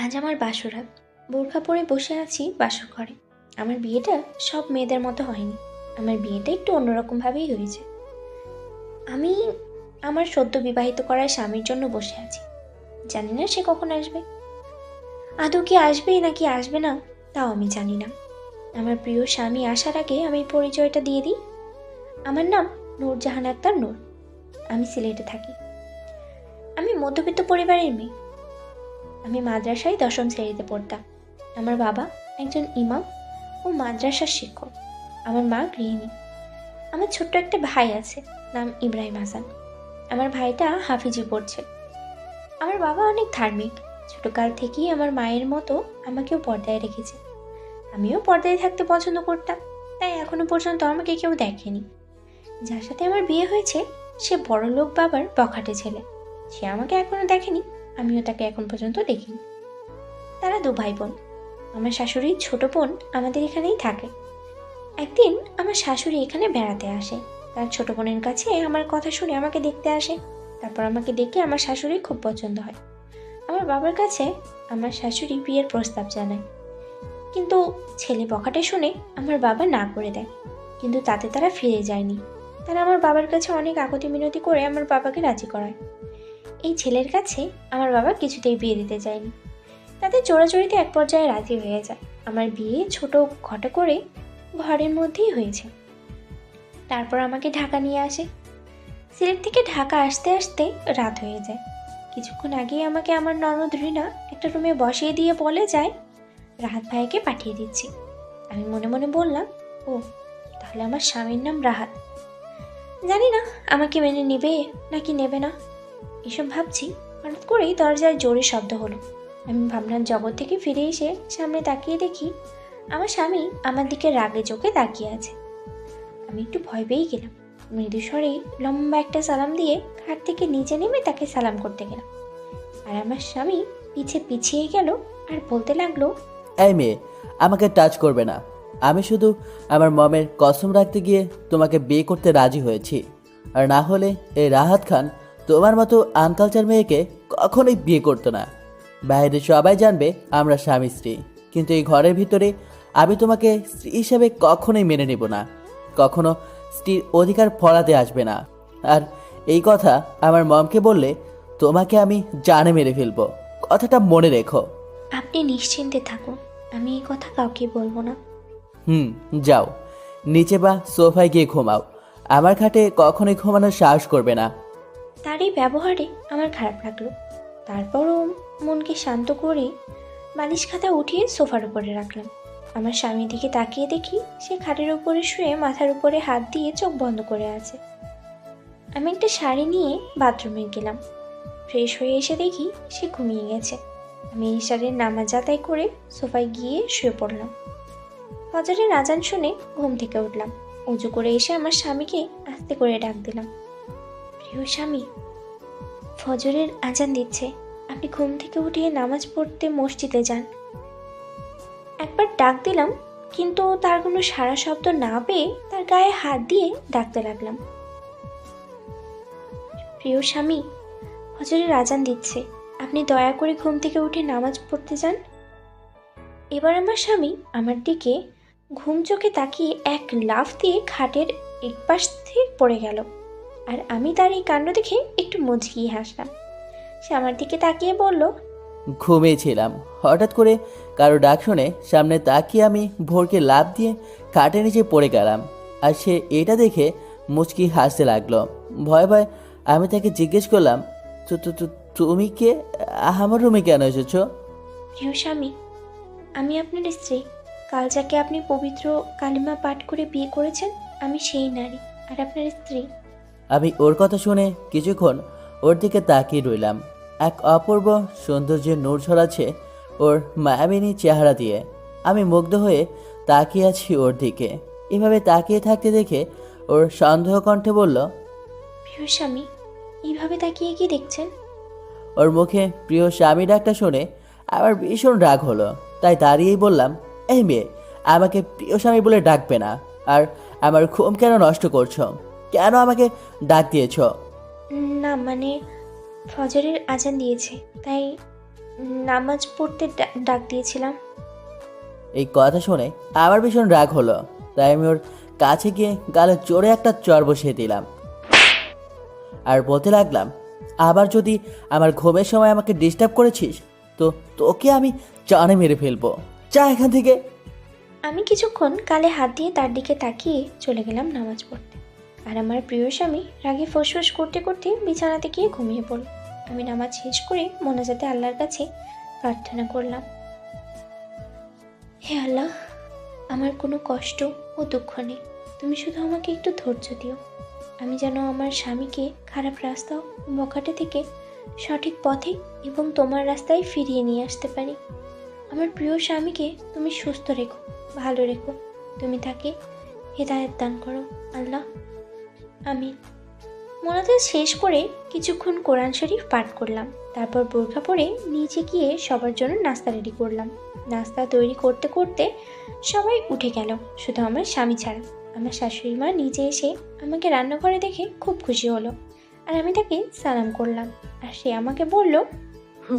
আজ আমার বাসরাত। বোরখা পরে বসে আছি বাসর ঘরে। আমার বিয়েটা সব মেয়েদের মতো হয়নি। আমার বিয়েটা একটু অন্যরকমভাবেই হয়েছে। আমি আমার সদ্য বিবাহিত করা স্বামীর জন্য বসে আছি। জানি না সে কখন আসবে। আদৌ কি আসবে নাকি আসবে না তাও আমি জানি না। আমার প্রিয় স্বামী আসার আগে আমি পরিচয়টা দিয়ে দিই। আমার নাম নূরজাহান আক্তার নূর। আমি সিলেটে থাকি। আমি মধ্যবিত্ত পরিবারের মেয়ে। আমি মাদ্রাসায় ১০ম শ্রেণীতে পড়তাম। আমার বাবা একজন ইমাম ও মাদ্রাসার শিক্ষক। আমার মা গৃহিণী। আমার ছোট্ট একটা ভাই আছে, নাম ইব্রাহিম হাসান। আমার ভাইটা হাফিজি পড়ছে। আমার বাবা অনেক ধার্মিক। ছোটকাল থেকেই আমার মায়ের মতো আমাকেও পর্দায় রেখেছে। আমিও পর্দায় থাকতে পছন্দ করতাম, তাই এখনো পর্যন্ত আমাকে কেউ দেখেনি। যার সাথে আমার বিয়ে হয়েছে সে বড়লোক বাবার বখাটে ছেলে। সে আমাকে এখনো দেখেনি, আমিও তাকে এখন পর্যন্ত দেখিনি। তারা দু ভাই বোন। আমার শাশুড়ির ছোট বোন আমাদের এখানেই থাকে। একদিন আমার শাশুড়ি এখানে বেড়াতে আসে। তার ছোট বোনের কাছে আমার কথা শুনে আমাকে দেখতে আসে। তারপর আমাকে দেখে আমার শাশুড়ি খুব পছন্দ হয়। আমার বাবার কাছে আমার শাশুড়ি বিয়ের প্রস্তাব জানায়, কিন্তু ছেলে বখাটে শুনে আমার বাবা না করে দেয়। কিন্তু তাতে তারা ফিরে যায়নি। তারা আমার বাবার কাছে অনেক আকুতি মিনতি করে আমার বাবাকে রাজি করায়। এই ছেলের কাছে আমার বাবা কিছুতেই বিয়ে দিতে চায়নি। তাদের চোরাচুরিতে এক পর্যায়ে রাজি হয়ে যায়। আমার বিয়ে ছোট ঘটা করে ঘরের মধ্যেই হয়েছে। তারপর আমাকে ঢাকা নিয়ে আসে। সিলেট থেকে ঢাকা আসতে আসতে রাত হয়ে যায়। কিছুক্ষণ আগেই আমাকে আমার ননদ রিনা একটা রুমে বসিয়ে দিয়ে বলে যায়, রাহাত ভাইকে পাঠিয়ে দিচ্ছি। আমি মনে মনে বললাম, ও তাহলে আমার স্বামীর নাম রাহাত। জানি না আমাকে মেনে নেবে নাকি নেবে না। এসব ভাবছি, হঠাৎ করেই দরজায় জোরে শব্দ হলো। আমি ভাবনার জগৎ থেকে ফিরে এসে সামনে তাকিয়ে দেখি আমার স্বামী আমার দিকে রাগে চোখে তাকিয়ে আছে। আমি একটু ভয় পেয়ে গেলাম। মৃদু স্বরে লম্বা একটা সালাম দিয়ে খাট থেকে নিচে নেমে তাকে সালাম করতে গেলাম। আর আমার স্বামী পিছিয়ে গেল আর বলতে লাগলো, এই মেয়ে, আমাকে টাচ করবে না। আমি শুধু আমার মমের কসম রাখতে গিয়ে তোমাকে বিয়ে করতে রাজি হয়েছি। আর না হলে এই রাহাত খান তোমার মতো আনকালচার মেয়েকে কখনোই বিয়ে করতো না। বাইরে সবাই জানবে আমরা স্বামী স্ত্রী, কিন্তু এই ঘরের ভিতরে আমি তোমাকে স্ত্রী হিসেবে কখনোই মেনে নেব না। কখনো স্ত্রীর অধিকার ফলাতে আসবে না। আর এই কথা আমার মমকে বললে তোমাকে আমি জানে মেরে ফেলবো। কথাটা মনে রেখো। আপনি নিশ্চিন্তে থাকুন, আমি এই কথা কাউকে বলবো না। হুম, যাও নিচে বা সোফায় গিয়ে ঘুমাও। আমার খাটে কখনোই ঘুমানোর সাহস করবে না। তার এই ব্যবহারে আমার খারাপ লাগলো। তারপরও মনকে শান্ত করে বালিশ খাতা উঠিয়ে সোফার উপরে রাখলাম। আমার স্বামীর দিকে তাকিয়ে দেখি সে খাটের উপরে শুয়ে মাথার উপরে হাত দিয়ে চোখ বন্ধ করে আছে। আমি একটা শাড়ি নিয়ে বাথরুমে গেলাম। ফ্রেশ হয়ে এসে দেখি সে ঘুমিয়ে গেছে। আমি ঈশারের নামাজ আদায় করে সোফায় গিয়ে শুয়ে পড়লাম। ফজরের আজান শুনে ঘুম থেকে উঠলাম। উঁচু করে এসে আমার স্বামীকে আস্তে করে ডাক দিলাম, প্রিয় স্বামী, ফজরের আজান দিচ্ছে, আপনি ঘুম থেকে উঠিয়ে নামাজ পড়তে মসজিদে যান। একবার ডাক দিলাম, কিন্তু তার কোনো সাড়া শব্দ না পেয়ে তার গায়ে হাত দিয়ে ডাকতে লাগলাম, প্রিয় স্বামী, ফজরের আজান দিচ্ছে, আপনি দয়া করে ঘুম থেকে উঠে নামাজ পড়তে যান। এবার আমার স্বামী আমার দিকে ঘুম চোখে তাকিয়ে এক লাফ দিয়ে খাটের এক পাশ থেকে পড়ে গেল। আর আমি তার এই কাণ্ড দেখে একটু মুচকিয়ে হাসলাম। সে আমার দিকে তাকিয়ে বলল, ঘুমিয়েছিলাম, হঠাৎ করে কারো ডাক শুনে সামনে তাকিয়ে আমি ভোরকে লাফ দিয়ে খাটের নিচে পড়ে গেলাম। আর সে এটা দেখে মুচকি হাসতে লাগলো। ভয় ভয় আমি তাকে জিজ্ঞেস করলাম, তুমি কে? আমার রুমে কেন এসেছো? প্রিয় স্বামী, আমি আপনার স্ত্রী। কাল যাকে আপনি পবিত্র কালিমা পাঠ করে বিয়ে করেছেন, আমি সেই নারী আর আপনার স্ত্রী। আমি ওর কথা শুনে কিছুক্ষণ ওর দিকে তাকিয়ে রইলাম। এক অপূর্ব সৌন্দর্যের নূর ছড়াচ্ছে ওর মায়াবিনী চেহারা দিয়ে। আমি মুগ্ধ হয়ে তাকিয়ে আছি ওর দিকে। এভাবে তাকিয়ে থাকতে দেখে ওর সন্দেহ কণ্ঠে বলল, প্রিয় স্বামী, এইভাবে তাকিয়ে কি দেখছেন? ওর মুখে প্রিয় স্বামী ডাকটা শুনে আমার ভীষণ রাগ হলো। তাই দাঁড়িয়েই বললাম, এই মেয়ে, আমাকে প্রিয় স্বামী বলে ডাকবে না। আর আমার ঘুম কেন নষ্ট করছো? কেন আমাকে ডাক দিয়েছো? না মানে, ফজরের আজান দিয়েছে তাই নামাজ পড়তে ডাক দিয়েছিলাম। এই কথা শুনে আমার ভীষণ রাগ হলো, তাই আমি ওর কাছে গিয়ে গালে জোরে একটা চড় বসিয়ে দিলাম আর বলতে লাগলাম, আবার যদি আমার ঘুমের সময় আমাকে ডিস্টার্ব করেছিস তো তোকে আমি জানে মেরে ফেলবো, যা এখান থেকে। আমি কিছুক্ষণ গালে হাত দিয়ে তার দিকে তাকিয়ে চলে গেলাম নামাজ পড়তে। আর আমার প্রিয় স্বামী রাগে ফোঁসফোঁস করতে করতে বিছানাতে গিয়ে ঘুমিয়ে পড়ল। আমি নামাজ শেষ করে মোনাজাতে আল্লাহর কাছে প্রার্থনা করলাম, হে আল্লাহ, আমার কোনো কষ্ট ও দুঃখ নেই, তুমি শুধু আমাকে একটু ধৈর্য দিও। আমি যেন আমার স্বামীকে খারাপ রাস্তা ও বখাটে থেকে সঠিক পথে এবং তোমার রাস্তায় ফিরিয়ে নিয়ে আসতে পারি। আমার প্রিয় স্বামীকে তুমি সুস্থ রেখো, ভালো রেখো, তুমি তাকে হেদায়েত দান করো আল্লাহ, আমিন। মোনাজাত শেষ করে কিছুক্ষণ কোরআন শরীফ পাঠ করলাম। তারপর বোরখা পরে নিচে গিয়ে সবার জন্য নাস্তা রেডি করলাম। নাস্তা তৈরি করতে করতে সবাই উঠে গেল, শুধু আমার স্বামী ছাড়া। আমার শাশুড়ি মা নিচে এসে আমাকে রান্নাঘরে দেখে খুব খুশি হলো, আর আমি তাকে সালাম করলাম। আর সে আমাকে বলল,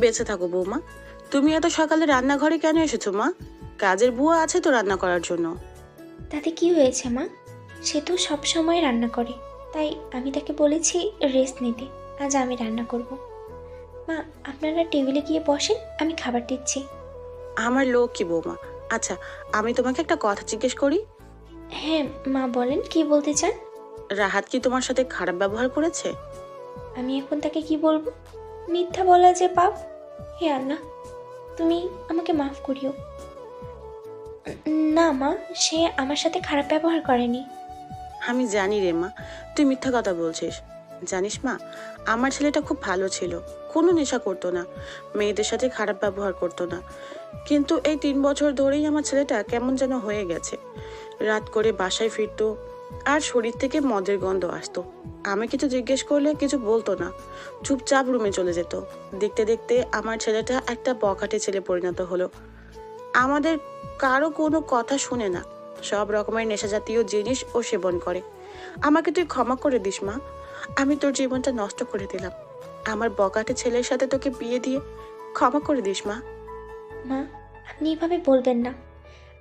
বেঁচে থাকো বৌমা, তুমি এত সকালে রান্নাঘরে কেন এসেছো মা? কাজের বুয়া আছে তো রান্না করার জন্য। তাতে কি হয়েছে মা, সে তো সব সময় রান্না করে, তাই আমি তাকে বলেছি রেস্ট নিতে, আজ আমি রান্না করব। মা, আপনারা টেবিলে গিয়ে বসেন, আমি খাবার দিচ্ছি। আমার লোক কি বৌমা। আচ্ছা, আমি তোমাকে একটা কথা জিজ্ঞেস করি। হ্যাঁ মা, বলেন, কি বলতে চান? রাহাত কি তোমার সাথে খারাপ ব্যবহার করেছে? আমি এখন তাকে কি বলবো? মিথ্যা বলা যে পাপ। হে আল্লাহ, তুমি আমাকে মাফ করিও। না মা, সে আমার সাথে খারাপ ব্যবহার করেনি। আমি জানি রে মা, তুই মিথ্যা কথা বলছিস। জানিস মা, আমার ছেলেটা খুব ভালো ছিল, কোনো নেশা করতো না, মেয়েদের সাথে খারাপ ব্যবহার করতো না। কিন্তু এই 3 বছর ধরেই আমার ছেলেটা কেমন যেন হয়ে গেছে। রাত করে বাসায় ফিরতো আর শরীর থেকে মদের গন্ধ আসতো। আমি কিছু জিজ্ঞেস করলে কিছু বলতো না, চুপচাপ রুমে চলে যেত। দেখতে দেখতে আমার ছেলেটা একটা বখাটে ছেলে পরিণত হলো। আমাদের কারো কোনো কথা শুনে না, সব রকমের নেশা জাতীয় জিনিস ও সেবন করে। আমাকে তুই ক্ষমা করে দিস মা, আমি তোর জীবনটা নষ্ট করে দিলাম। আমার বকাটে ছেলের সাথে তোকে বিয়ে দিয়ে ক্ষমা করে দিস মা। মা, আপনি এভাবে বলবেন না।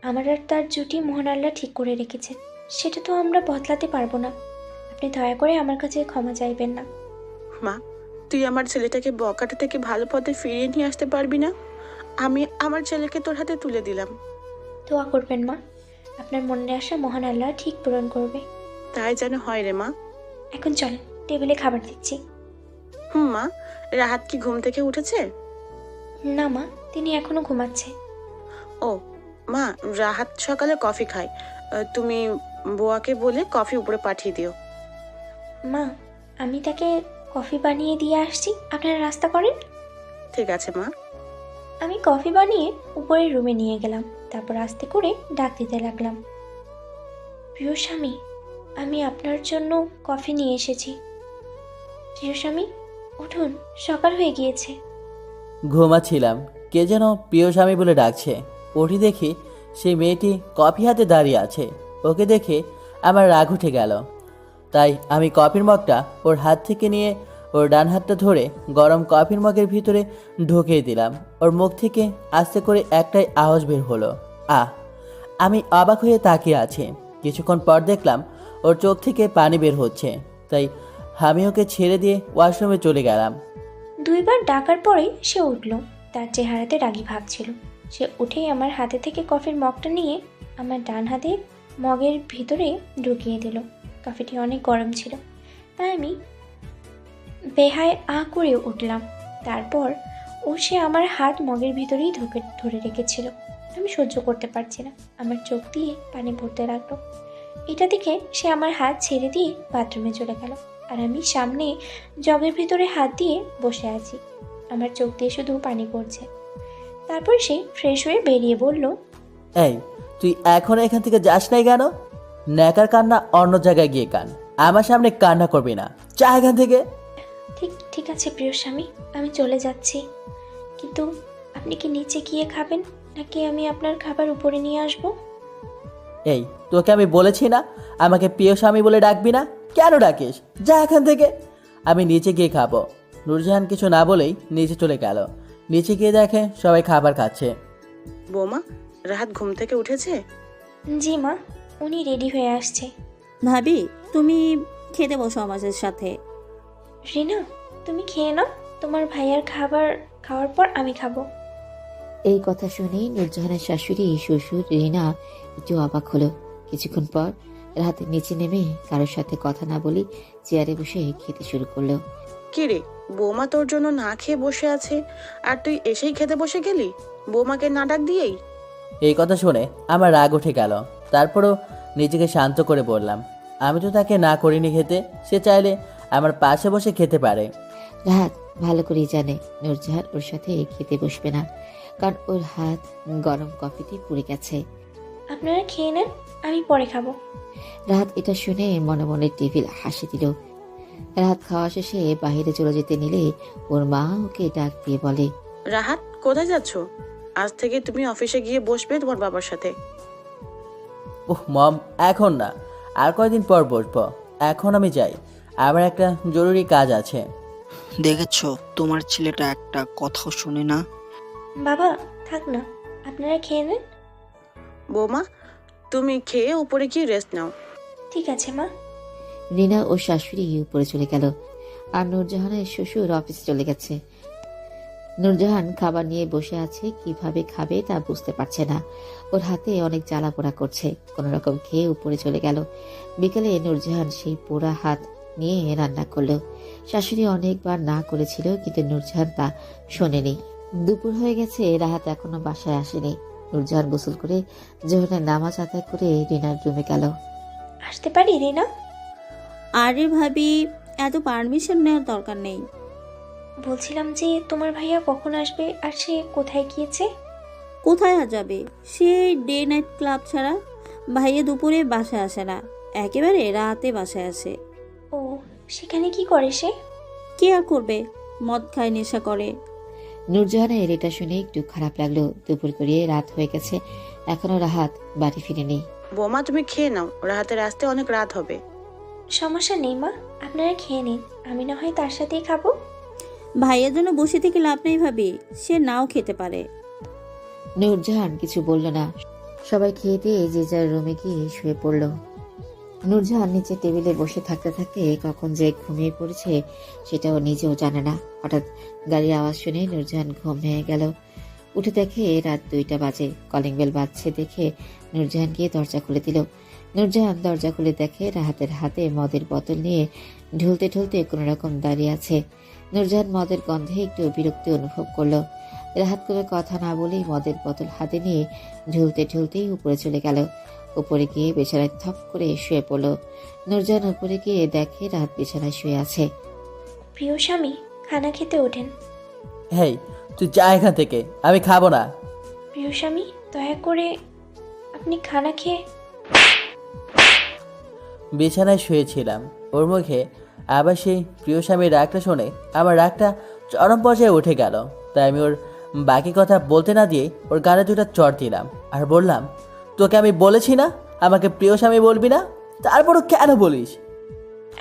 আমার আর তার জুটি মহান আল্লাহ ঠিক করে রেখেছেন, সেটা তো আমরা বদলাতে পারবো না। আপনি দয়া করে আমার কাছে ক্ষমা চাইবেন না। মা, তুই আমার ছেলেটাকে বকাটে থেকে ভালো পথে ফিরিয়ে নিয়ে আসতে পারবি না? আমি আমার ছেলেকে তোর হাতে তুলে দিলাম। দোয়া করবেন মা, আপনার মনে আসা মহান আল্লাহ ঠিক পূরণ করবে। তাই যেন হয় রে মা। এখন চলেন, টেবিলে খাবার দিচ্ছি। মা, রাহাত কি ঘুম থেকে উঠেছে? না মা, তিনি এখনো ঘুমাচ্ছে। ও মা, রাহাত সকালে কফি খায়, তুমি বুয়াকে বলে কফি উপরে পাঠিয়ে দিও। মা, আমি তাকে কফি বানিয়ে দিয়ে আসছি, আপনারা নাস্তা করেন। ঠিক আছে মা। আমি কফি বানিয়ে উপরের রুমে নিয়ে গেলাম, তারপর আস্তে করে ডাক দিতে লাগলাম, প্রিয় স্বামী, আমি আপনার জন্য কফি নিয়ে এসেছি। প্রিয় স্বামী, উঠুন, সকাল হয়ে গিয়েছে। ঘুমাচ্ছিলাম, কে যেন প্রিয় স্বামী বলে ডাকছে। উঠি দেখি সেই মেয়েটি কফি হাতে দাঁড়িয়ে আছে। ওকে দেখে আমার রাগ উঠে গেল, তাই আমি কফির মগটা ওর হাত থেকে নিয়ে ওর ডান হাতটা ধরে গরম কফির মগের ভিতরে ঢুকিয়ে দিলাম। ওর মুখ থেকে আস্তে করে একটাই আওয়াজ বের হলো, আহ। আমি অবাক হয়ে তাকিয়ে আছি। কিছুক্ষণ পর দেখলাম ওর চোখ থেকে পানি বের হচ্ছে, তাই আমি ওকে ছেড়ে দিয়ে ওয়াশরুমে চলে গেলাম। দুইবার ডাকার পরে সে উঠল, তার চেহারাতে রাগী ভাব ছিল। সে উঠেই আমার হাতে থেকে কফির মগটা নিয়ে আমার ডান হাতে মগের ভিতরে ঢুকিয়ে দিল। কফিটি অনেক গরম ছিল, তাই আমি বেহায় করে উঠলাম। তারপর সে আমার হাত মগের ভিতরেই ধরে রেখেছিল। আমি সহ্য করতে পারছি না, আমার চোখ দিয়ে পানি পড়তে লাগলো। এটা দেখে সে আমার হাত ছেড়ে দিয়ে বাথরুমে চলে গেল, আর আমি সামনে জগের ভিতরে হাত দিয়ে বসে আছি। আমার চোখ দিয়ে শুধু পানি পড়ছে। তারপর সে ফ্রেশ হয়ে বেরিয়ে বলল, এই, তুই এখন এখান থেকে যাস নাই কেন? ন্যাকার কান্না অন্য জায়গায় গিয়ে কান, আমার সামনে কান্না করবি না, যা এখান থেকে। ঠিক আছে প্রিয় স্বামী, আমি চলে যাচ্ছি, কিন্তু আপনি কি নিচে গিয়ে খাবেন, নাকি আমি আপনার খাবার উপরে নিয়ে আসবো? এই, তোকে আমি বলেছি না আমাকে প্রিয় স্বামী বলে ডাকবি না? কেন ডাকিস? যা এখান থেকে, আমি নিচে গিয়ে খাবো। নূরজাহান কিছু না বলেই নিচে চলে গেল। নিচে গিয়ে দেখে সবাই খাবার খাচ্ছে। বৌমা, রাহাত ঘুম থেকে উঠেছে? জি মা, উনি রেডি হয়ে আসছে। ভাবি, তুমি খেতে বসো আমাদের সাথে। রিনা, তুমি খেয়ে নাও, তোমার ভাইয়ার খাবার খাওয়ার পর আমি খাবো। এই কথা শুনেই নূরজাহানের শাশুড়ি শ্বশুর রিনা একটু অবাক হলো। কিছুক্ষণ পর রাহাতের নিচে নেমে কারোর সাথে কথা না বলি চেয়ারে বসে খেতে শুরু করলো। কি রে, বৌমা তোর জন্য না খেয়ে বসে আছে আর তুই এসেই খেতে বসে গেলি, বৌমাকে না ডাক দিয়েই? এই কথা শুনে আমার রাগ উঠে গেল। তারপরও নিজেকে শান্ত করে বললাম, আমি তো তাকে না করিনি খেতে, সে চাইলে আমার পাশে বসে খেতে পারে। রাহাত ভালো করেই জানে নূরজাহান ওর সাথে খেতে বসবে না, কারণ ওর হাত গরম কফিতে পুড়ে গেছে। আপনারা খেয়ে নেন, আমি পরে খাবো। রাহাত এটা শুনে মনে মনে টেবিল হাসি দিল। রাহাত খাওয়া শেষে বাইরে চলে যেতে নিলে ওর মা ওকে ডাক দিয়ে বলে, রাহাত, কোথায় যাচ্ছ? আজ থেকে তুমি অফিসে গিয়ে বসবে তোমার বাবার সাথে। ওহ মম, এখন না, আর কয়দিন পর বসবো। এখন আমি যাই, আমার একটা জরুরি কাজ আছে। দেখেছো তোমার ছেলেটা একটা কথাও শোনে না। বাবা থাক না, আপনারা খেয়ে নেন। বৌমা, তুমি খেয়ে উপরে গিয়ে রেস্ট নাও। ঠিক আছে মা। রিনা ও শাশুড়ি উপরে চলে গেল আর নূরজাহানের শ্বশুর অফিসে চলে গেছে। নূরজাহান খাবার নিয়ে বসে আছে, কিভাবে খাবে তা বুঝতে পারছে না। ওর হাতে অনেক জ্বালা পোড়া করছে। কোনো রকম খেয়ে উপরে চলে গেল। বিকেলে নূরজাহান সেই পোড়া হাত নিয়ে রান্না করলো। শাশুড়ি অনেকবার না করেছিল, কিন্তু নূরজাহান তা শোনেনি। দুপুর হয়ে গেছে, রাহাত এখনো বাসায় আসেনি। নূরজাহান গোসল করে জোহরের নামাজ আদায় করে রিনার রুমে গেল। আসতে পারি রিনা? আরে ভাবি, এত পারমিশন নেওয়ার দরকার নেই। বলছিলাম যে তোমার ভাইয়া কখন আসবে আর সে কোথায় গিয়েছে? কোথায় আর যাবে, সে ডে নাইট ক্লাব ছাড়া ভাইয়া দুপুরে বাসায় আসে না, একেবারে রাতে বাসায় আসে। ও, সেখানে কি করে সে? কে আর করবে, মদ খায়, নেশা করে। নূরজাহানের এটা শুনে একটু খারাপ লাগলো। দুপুর গড়িয়ে রাত হয়ে গেছে, এখনো রাহাত বাড়ি ফিরেনি। বৌমা, তুমি খেয়ে নাও, রাহাতের আসতে অনেক রাত হবে। সমস্যা নেই মা, আপনারা খেয়ে নিন, আমি না হয় তার সাথেই খাবো। ভাইয়ার জন্য বসে থেকে লাভ নেই ভাবি, সে নাও খেতে পারে। নূরজাহান কিছু বলল না। সবাই খেয়ে দিয়ে যে যার রুমে গিয়ে শুয়ে পড়ল। নূরজাহান নিচে টেবিলে বসে থাকতে থাকতে কখন যে ঘুমিয়ে পড়েছে সেটাও নিজেও জানে না। হঠাৎ গাড়ির আওয়াজ শুনে নূরজাহান ঘুম ভেঙে গেল। উঠে দেখে রাত 2টা বাজে। কলিং বেল বাজছে দেখে নূরজাহান গিয়ে দরজা খুলে দিল। নূরজাহান দরজা খুলে দেখে রাহাতের হাতে মদের বোতল নিয়ে ঢুলতে ঢুলতে কোনো রকম দাঁড়িয়ে আছে। নূরজাহান মদের গন্ধে একটু বিরক্তি অনুভব করলো। রাহাত কোনো কথা না বলেই মদের বোতল হাতে নিয়ে ঢুলতে ঢুলতেই উপরে চলে গেল। উপরে গিয়ে বিছানায় থপ করে শুয়ে পড়ল। নূরজাহান উপরে গিয়ে দেখে রাহাত বিছানায় শুয়ে আছে। প্রিয় স্বামী, খানা খেতে ওঠেন। হেই, তুই যা এখান থেকে, আমি খাবো না। প্রিয় স্বামী, দয়া করে আপনি খানা খেয়ে। বিছানায় শুয়েছিলাম, ওর মুখে আবার সেই প্রিয় স্বামীর রাগটা শুনে আমার রাগটা চরম পর্যায়ে উঠে গেল। তাই আমি ওর বাকি কথা বলতে না দিয়ে ওর গালে দুটো চড় দিলাম আর বললাম, তোকে আমি বলেছি না আমাকে প্রিয় স্বামী বলবি না, তারপরও কেন বলিস?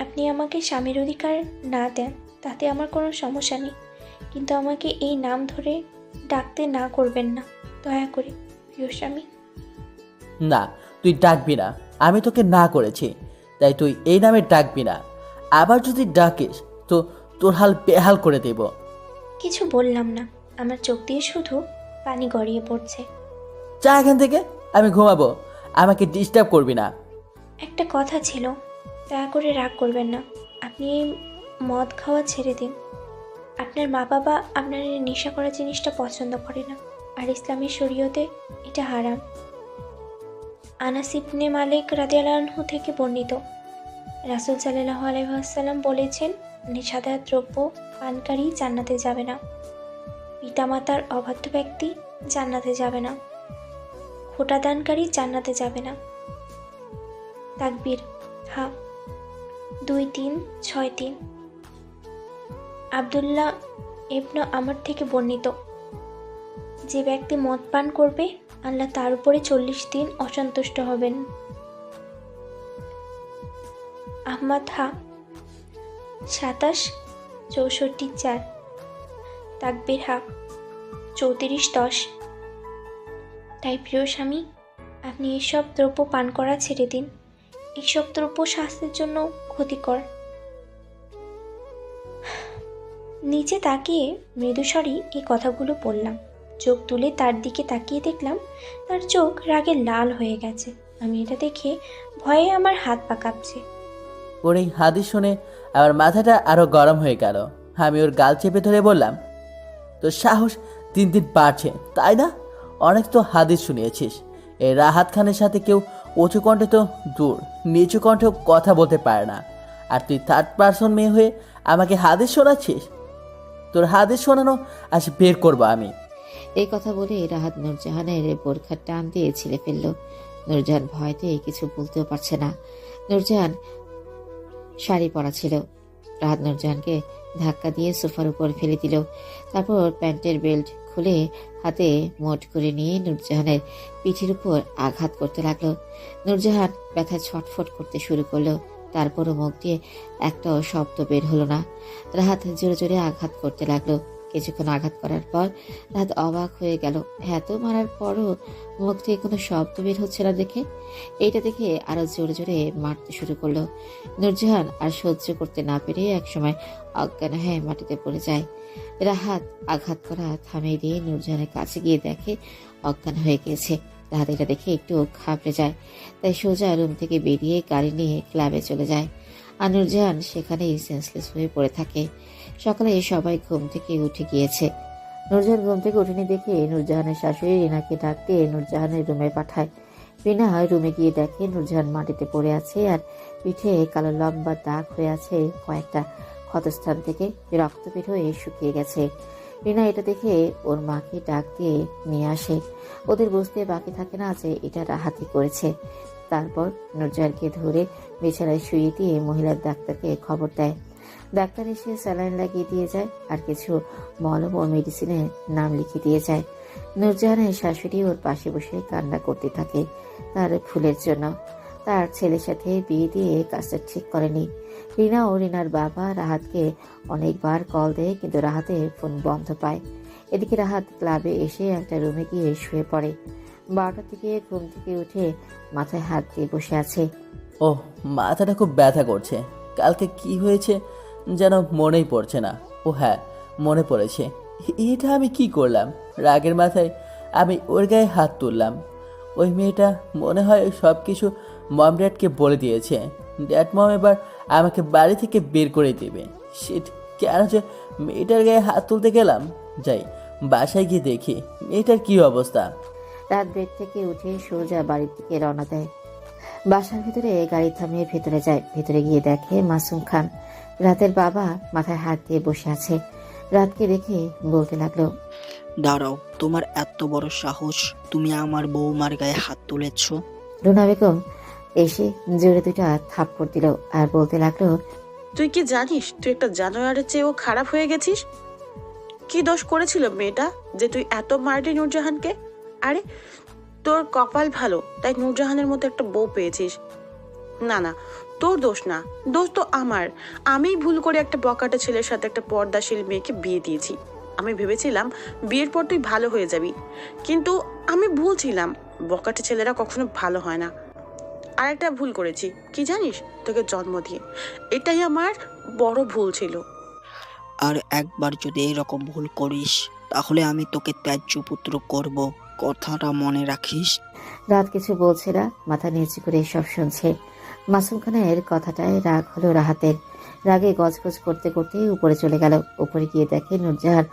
আপনি আমাকে স্বামীর অধিকার না দেন তাতে আমার কোনো সমস্যা নেই, কিন্তু আমাকে এই নাম ধরে ডাকতে না করবেন না, দয়া করে প্রিয় স্বামী। না, তুই ডাকবি না, আমি তোকে না করেছি, তাই তুই এই নামে ডাকবি না। আবার যদি ডাকিস তো তোর হাল বেহাল করে দেব। কিছু বললাম না, আমার চোখ দিয়ে শুধু পানি গড়িয়ে পড়ছে। যা এখান থেকে, আমি ঘুমাবো, আমাকে ডিস্টার্ব করবি না। একটা কথা ছিল, দয়া করে রাগ করবেন না, আপনি এই মদ খাওয়া ছেড়ে দিন। আপনার মা বাবা আপনার এই নেশা করা জিনিসটা পছন্দ করে না, আর ইসলামী শরীয়তে এটা হারাম। আনাস ইবনে মালিক রাদিয়াল্লাহু আনহু থেকে বর্ণিত, রাসূল সাল্লাল্লাহু আলাইহি ওয়াসাল্লাম বলেছেন, নেশাদার দ্রব্য পানকারী জান্নাতে যাবে না, পিতামাতার অবাধ্য ব্যক্তি জান্নাতে যাবে না, খোঁটাদানকারী জান্নাতে যাবে না। তাকবীর, হা 2-3-6-3। আব্দুল্লাহ ইবনে আমর থেকে বর্ণিত, যে ব্যক্তি মদ পান করবে আল্লাহ তার উপরে 40 দিন অসন্তুষ্ট হবেন। আহমদ, হা 27-64-4। তাকবীর, হা 34:10। তাই প্রিয় স্বামী, আপনি এসব দ্রব্য পান করা ছেড়ে দিন। এইসব দ্রব্য স্বাস্থ্যের জন্য ক্ষতিকর। নিচে তাকিয়ে মৃদুস্বরেই এই কথাগুলো বললাম। চোখ তুলে তার দিকে তাকিয়ে দেখলাম তার চোখ রাগে লাল হয়ে গেছে। আমি এটা দেখে ভয়ে আমার হাত পা কাঁপছে। ওর এই হাদিস শুনে আমার মাথাটা আরো গরম হয়ে গেল। আমি ওর গাল চেপে ধরে বললাম, তোর সাহস দিন দিন বাড়ছে তাই না? অনেক তো হাদিস শুনিয়েছিস। এই রাহাত খানের সাথে কেউ উঁচু কণ্ঠে তো দূর, নিচু কণ্ঠেও কথা বলতে পারে না। আর তুই থার্ড পার্সন মেয়ে হয়ে আমাকে হাদিস শোনাচ্ছিস? তোর হাদিস শোনানো আজ বের করবো আমি। এই কথা বলে রাহাত নূরজাহানের বোরখার টান দিয়ে ছিঁড়ে ফেলল। নূরজাহান ভয়তে কিছু বলতেও পারছে না। নূরজাহান শাড়ি পরা ছিল। রাহাত নূরজাহানকে ধাক্কা দিয়ে সোফার উপর ফেলে দিল। তারপর প্যান্টের বেল্ট খুলে হাতে মোট করে নিয়ে নূরজাহানের পিঠের উপর আঘাত করতে লাগলো। নূরজাহান ব্যথায় ছটফট করতে শুরু করলো। তারপরও মুখ দিয়ে একটাও শব্দ বের হলো না। রাহাত জোরে জোরে আঘাত করতে লাগলো। কিছুক্ষণ আঘাত করার পর রাহাত অবাক হয়ে গেল। এত মারার পরও মুখ থেকে কোনো শব্দ বের হচ্ছে না দেখে। এইটা দেখে আরো জোরে জোরে মারতে শুরু করলো। নূরজাহান আর সহ্য করতে না পেরে একসময় অজ্ঞান হয়ে মাটিতে পড়ে যায়। রাহাত আঘাত করা থামিয়ে দিয়ে নূরজাহানের কাছে গিয়ে দেখে অজ্ঞান হয়ে গিয়েছে। রাহাত এটা দেখে একটু ঘাবড়ে যায়। তাই সোজা রুম থেকে বেরিয়ে গাড়ি নিয়ে ক্লাবে চলে যায়। আর নূরজাহান সেখানেই সেন্সলেস হয়ে পড়ে থাকে। সকালে সবাই ঘুম থেকে উঠে গিয়েছে। নূরজাহান ঘুম থেকে উঠেনি দেখে নূরজাহানের শাশুড়ি রিনাকে ডাক দিয়ে নূরজাহানের রুমে পাঠায়। রিনা রুমে গিয়ে দেখে নূরজাহান মাটিতে পড়ে আছে আর পিঠে কালো লম্বা দাগ হয়ে আছে কয়েকটা ক্ষতস্থান থেকে রক্ত বের হয়ে শুকিয়ে গেছে। রিনা এটা দেখে ওর মাকে ডাক দিয়ে নিয়ে আসে। ওদের বুঝতে বাকি থাকে না যে এটা রাহাতই করেছে। তারপর নূরজাহানকে ধরে বিছানায় শুয়ে দিয়ে মহিলার ডাক্তারকে খবর দেয়। ডাক্তার এসে স্যালাইন লাগিয়ে দিয়ে যায় আর কিছু মলম ও মেডিসিনের নাম লিখে দিয়ে যায়। নূরজাহানের শাশুড়ি ওর পাশে বসে কান্না করতে থাকে তার ফুলের জন্য। তার ছেলের সাথে বিয়ে দিয়ে কাজটা ঠিক করেনি। রিনা ও রিনার বাবা রাহাতকে অনেকবার কল দেয় কিন্তু রাহাতের ফোন বন্ধ পায়। এদিকে রাহাত ক্লাবে এসে একটা রুমে গিয়ে শুয়ে পড়ে। 12টার দিকে ঘুম থেকে উঠে মাথায় হাত দিয়ে বসে আছে। ওহ, মাথাটা খুব ব্যথা করছে। কালকে কি হয়েছে যেন মনেই পড়ছে না। ও হ্যাঁ, মনে পড়েছে। এটা আমি কি করলাম? রাগের মাথায় আমি ওর গায়ে হাত তুললাম। ওই মেয়েটা মনে হয় সব কিছু মম ড্যাডকে বলে দিয়েছে। ড্যাড মম এবার আমাকে বাড়ি থেকে বের করে দেবে। শিট, কেন যে মেয়েটার গায়ে হাত তুলতে গেলাম। যাই বাসায় গিয়ে দেখি মেয়েটার কি অবস্থা। রাত বেড থেকে উঠে সোজা বাড়ির দিকে রওনা দেয়। বাসার ভিতরে গাড়ি থামিয়ে ভেতরে যায়। ভেতরে গিয়ে দেখে মাসুম খান, রাতের বাবা, মাথায় হাত দিয়ে বসে আছে। রাতকে দেখে বলতে লাগলো, দাঁড়াও, তোমার এত বড় সাহস, তুমি আমার বৌমার গায়ে হাত তুলেছ? রুনা বেগম এসে জোরে দুইটা থাপ্পড় দিল আর বলতে লাগলো, তুই কি জানিস তুই একটা জানোয়ারের চেয়েও খারাপ হয়ে গেছিস? কি দোষ করেছিল মেয়েটা যে তুই এত মারলি নূরজাহানকে? আরে তোর কপাল ভালো তাই নূরজাহানের মতো একটা বউ পেয়েছিস। না না, তোর দোষ না, দোষ তো আমার। আমিই ভুল করে একটা বকাটে ছেলের সাথে একটা পর্দাশীল মেয়েকে বিয়ে দিয়েছি। আমি ভেবেছিলাম বিয়ের পর তুই ভালো হয়ে যাবি, কিন্তু আমি ভুল ছিলাম। বকাটে ছেলেরা কখনো ভালো হয় না। আর একটা ভুল করেছি, কি জানিস? তোকে জন্ম দিয়ে। এটাই আমার বড় ভুল ছিল। আর একবার যদি এরকম ভুল করিস তাহলে আমি তোকে ত্যায্য পুত্র করব, কথাটা মনে রাখিস। রাত কিছু বলছে না, মাথা নিচু করে সব শুনছে। মাসুম খানের কথাটায় রাগ হলো রাহাতের। রাগে গজগজ করতে করতে উপরে চলে গেল। উপরে গিয়ে দেখে নূরজাহান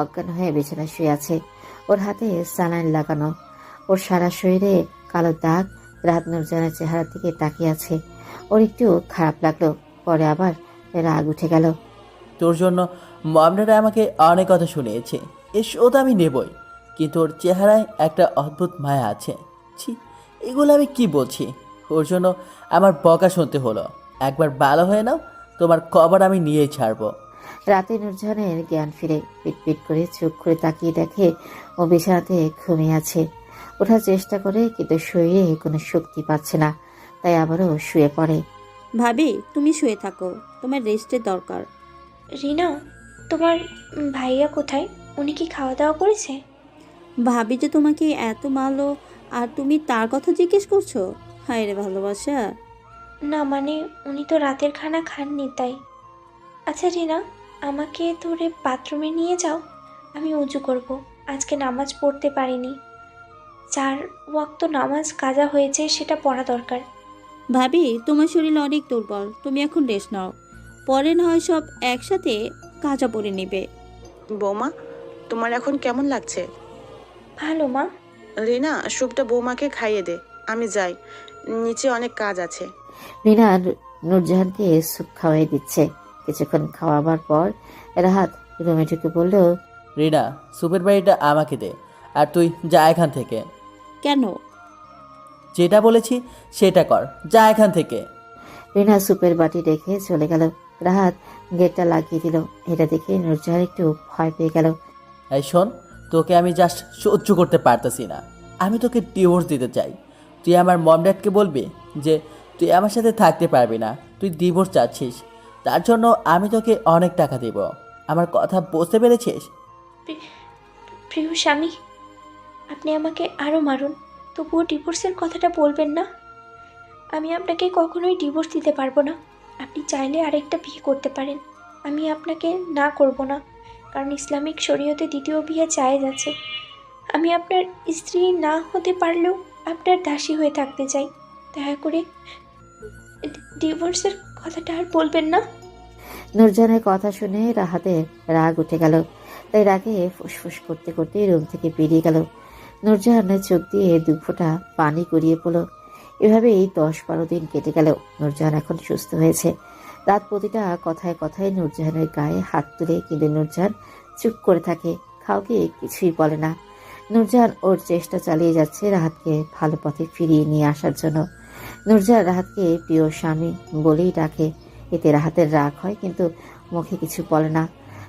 অজ্ঞান হয়ে বিছানায় শুয়ে আছে। ওর হাতে স্যালাইন লাগানো, ওর সারা শরীরে কালো দাগ। রাত নূরজাহানের চেহারার দিকে তাকিয়ে আছে। ওর একটু খারাপ লাগলো, পরে আবার রাগ উঠে গেল। তোর জন্য মমডারা আমাকে অনেক কথা শুনিয়েছে, এ শোধ আমি নেবই। কিন্তু ওর চেহারায় একটা অদ্ভুত মায়া আছে। ছি, এগুলো আমি কি বলছি? ওর জন্য আমার বকা শুনতে হলো। একবার ভালো হয়ে নাও, তোমার খবর আমি নিয়েই ছাড়বো। রাতে নূরজাহানের জ্ঞান ফিরে পিটপিট করে চোখ করে তাকিয়ে দেখে ও বিছানাতে ঘুমিয়ে আছে। ওঠার চেষ্টা করে কিন্তু শরীরে কোনো শক্তি পাচ্ছে না, তাই আবারও শুয়ে পড়ে। ভাবি, তুমি শুয়ে থাকো, তোমার রেস্টের দরকার। রিনা, তোমার ভাইয়া কোথায়? উনি কি খাওয়া দাওয়া করেছে? ভাবি যে তোমাকে এত মারলো আর তুমি তার কথা জিজ্ঞেস করছো? হায় রে ভালোবাসা। না মানে উনি তো রাতের খানা খাননি তাই। আচ্ছা রিনা, আমাকে ধরে বাথরুমে নিয়ে যাও, আমি উজু করব। আজকে নামাজ পড়তে পারিনি, 4 ওয়াক্ত নামাজ কাজা হয়েছে, সেটা পড়া দরকার। ভাবি তোমার শরীর অনেক দুর্বল, তুমি এখন রেস্ট নাও, পরে না হয় সব একসাথে কাজা পরে নেবে। বৌমা, তোমার এখন কেমন লাগছে? ভালো মা। রিনা, স্যুপটা বৌমাকে খাইয়ে দে। আমি যাই, নিচে অনেক কাজ আছে। রিনা নূরজাহানকে স্যুপ খাওয়াই দিচ্ছে। কিছুক্ষণ খাওয়াবার পর রাহাত রুমে ঢুকে বলল, রিনা, সুপের বাড়িটা আমাকে দে, আর তুই যা এখান থেকে। কেন? যেটা বলেছি সেটা কর, যা এখান থেকে। রিনা সুপের বাটি রেখে চলে গেল। রাহাত গেটটা লাগিয়ে দিল। এটা দেখে নূরজাহান একটু ভয় পেয়ে গেল। এই শোন, তোকে আমি জাস্ট সহ্য করতে পারতেছি না। আমি তোকে ডিভোর্স দিতে চাই। তুই আমার মম ড্যাডকে বলবি যে তুই আমার সাথে থাকতে পারবি না, তুই ডিভোর্স চাচ্ছিস। তার জন্য আমি তোকে অনেক টাকা দেব। আমার কথা বুঝতে পেরেছিস? প্রি- প্রিয় স্বামী, আপনি আমাকে আরও মারুন, তবুও ডিভোর্সের কথাটা বলবেন না। আমি আপনাকে কখনোই ডিভোর্স দিতে পারবো না। আপনি চাইলে আরেকটা বিয়ে করতে পারেন, আমি আপনাকে না করব না, কারণ ইসলামিক শরীয়তে দ্বিতীয় বিয়ে জায়েজ আছে। আমি আপনার স্ত্রী না হতে পারলেও আপনার দাসী হয়ে থাকতে চাই। দয়া করে ডিভোর্সের কথাটা আর বলবেন না। নূরজাহানের কথা শুনে রাহাতের রাগ উঠে গেল। তাই রাগে ফুসফুস করতে করতে রুম থেকে বেরিয়ে গেল। নূরজাহানের চোখ দিয়ে 2 ফোঁটা পানি গড়িয়ে পড়ল। এভাবেই 10-12 দিন কেটে গেল। নূরজাহান এখন সুস্থ হয়েছে। রাত প্রতিটা কথায় কথায় নূরজাহানের গায়ে হাত তুলে, কিন্তু নূরজাহান চুপ করে থাকে, কাউকে কিছুই বলে না। নূরজাহান ওর চেষ্টা চালিয়ে যাচ্ছে রাহাতকে ভালো পথে ফিরিয়ে নিয়ে আসার জন্য। নূরজাহান রাহাতকে প্রিয় স্বামী বলেই ডাকে। এতে রাহাতের রাগ হয়, কিন্তু মুখে কিছু বলে না।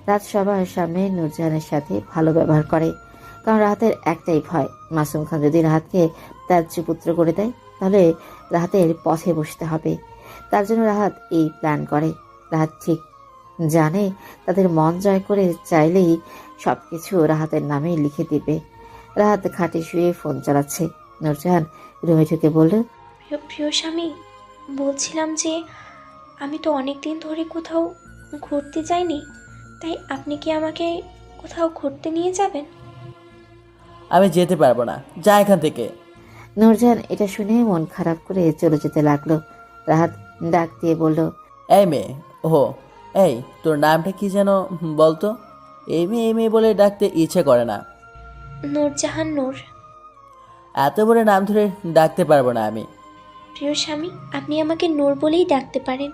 রাত সবার সামনে নূরজাহানের সাথে ভালো ব্যবহার করে, কারণ রাহাতের একটাই ভয়, মাসুম খান যদি রাহাতকে তার পুত্র করে দেয় তাহলে রাহাতের পথে বসতে হবে। তার জন্য রাহাত এই প্ল্যান করে। রাহাত ঠিক জানে তাদের মন জয় করে চাইলেই সবকিছু রাহাতের নামে লিখে দিবে। রাহাত খাটে শুয়ে ফোন চালাচ্ছে। নূরজাহান রুমে ঢুকে বলল, প্রিয় প্রিয় স্বামী, বলছিলাম যে আমি তো অনেক দিন ধরে কোথাও ঘুরতে যাইনি, তাই আপনি কি আমাকে কোথাও ঘুরতে নিয়ে যাবেন? আমি যেতে পারবো না, যা এখান থেকে। নূরজাহান এটা শুনে মন খারাপ করে চলে যেতে লাগলো। রাহাত ডাক দিয়ে বলল, এই মেয়ে, ও এই, তোর নামটা কি যেন বলতো? এই মেয়ে বলে ডাকতে ইচ্ছে করে না। নূরজাহান নূর। এত বড় নাম ধরে ডাকতে পারবো না আমি। প্রিয় স্বামী, আপনি আমাকে নূর বলেই ডাকতে পারেন।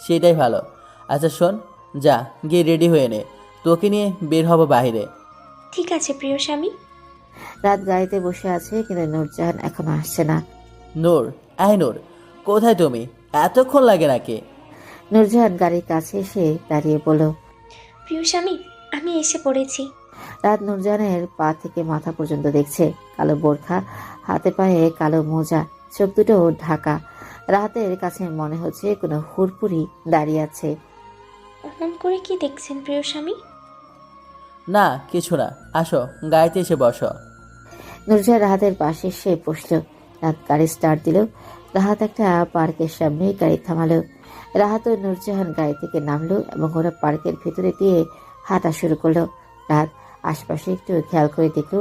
সেটাই ভালো। আচ্ছা শোন, যা গিয়ে রেডি হয়ে নে, তোকে নিয়ে বের হবো বাইরে। ঠিক আছে প্রিয় স্বামী। রাত গাড়িতে বসে আছে, কিন্তু নূরজাহান এখনো আসছে না। নূর, নূর, কোথায় তুমি? এতক্ষণ লাগে নাকি? নূরজাহান গাড়ির কাছে এসে দাঁড়িয়ে বলল, প্রিয় স্বামী, আমি এসে পড়েছি। রাত নূরজাহানের পা থেকে মাথা পর্যন্ত দেখছে। কালো বোরখা, হাতে পায়ে কালো মোজা, চোখ দুটো ঢাকা। রাতের কাছে মনে হচ্ছে কোনো হুড়পুরি দাঁড়িয়ে আছে। অমন করে কি দেখছেন প্রিয় স্বামী? না কিছু না, আসো গাড়িতে এসে বসো। নূরজাহান রাহাতের পাশে এসে বসলো। রাত গাড়ি স্টার্ট দিল। রাহাত একটা পার্কের সামনে গাড়ি থামালো। রাহাত ও নূরজাহান গাড়ি থেকে নামলো এবং ওরা পার্কের ভেতরে দিয়ে হাঁটা শুরু করলো। রাহাত আশপাশে একটু খেয়াল করে দেখলো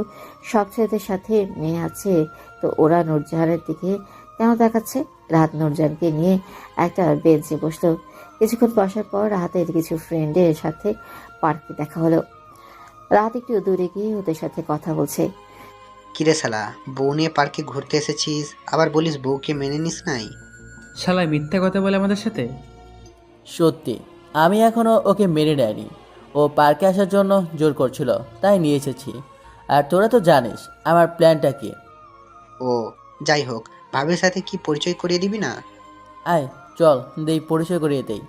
সব ছেলেদের সাথে মেয়ে আছে, তো ওরা নূরজাহানের দিকে কেন দেখাচ্ছে। রাহাত নূরজাহানকে নিয়ে একটা বেঞ্চে বসলো। কিছুক্ষণ বসার পর রাহাতের কিছু ফ্রেন্ডের সাথে পার্কে দেখা হলো। রাহাত একটু দূরে গিয়ে ওদের সাথে কথা বলছে। কিরে শালা, বউ নিয়ে পার্কে ঘুরতে এসেছিস, আবার বলিস বউকে মেনে নিস নাই? শালায় মিথ্যা কথা বলে আমাদের সাথে। সত্যি, আমি এখনো ওকে মেনে নেয়নি। ও পার্কে আসার জন্য জোর করছিল, তাই নিয়ে এসেছি। আর তোরা তো জানিস আমার প্ল্যানটা কি। ও যাই হোক, ভাবের সাথে কি পরিচয় করিয়ে দিবি না? আয় চল দেই, পরিচয় করিয়ে দেই।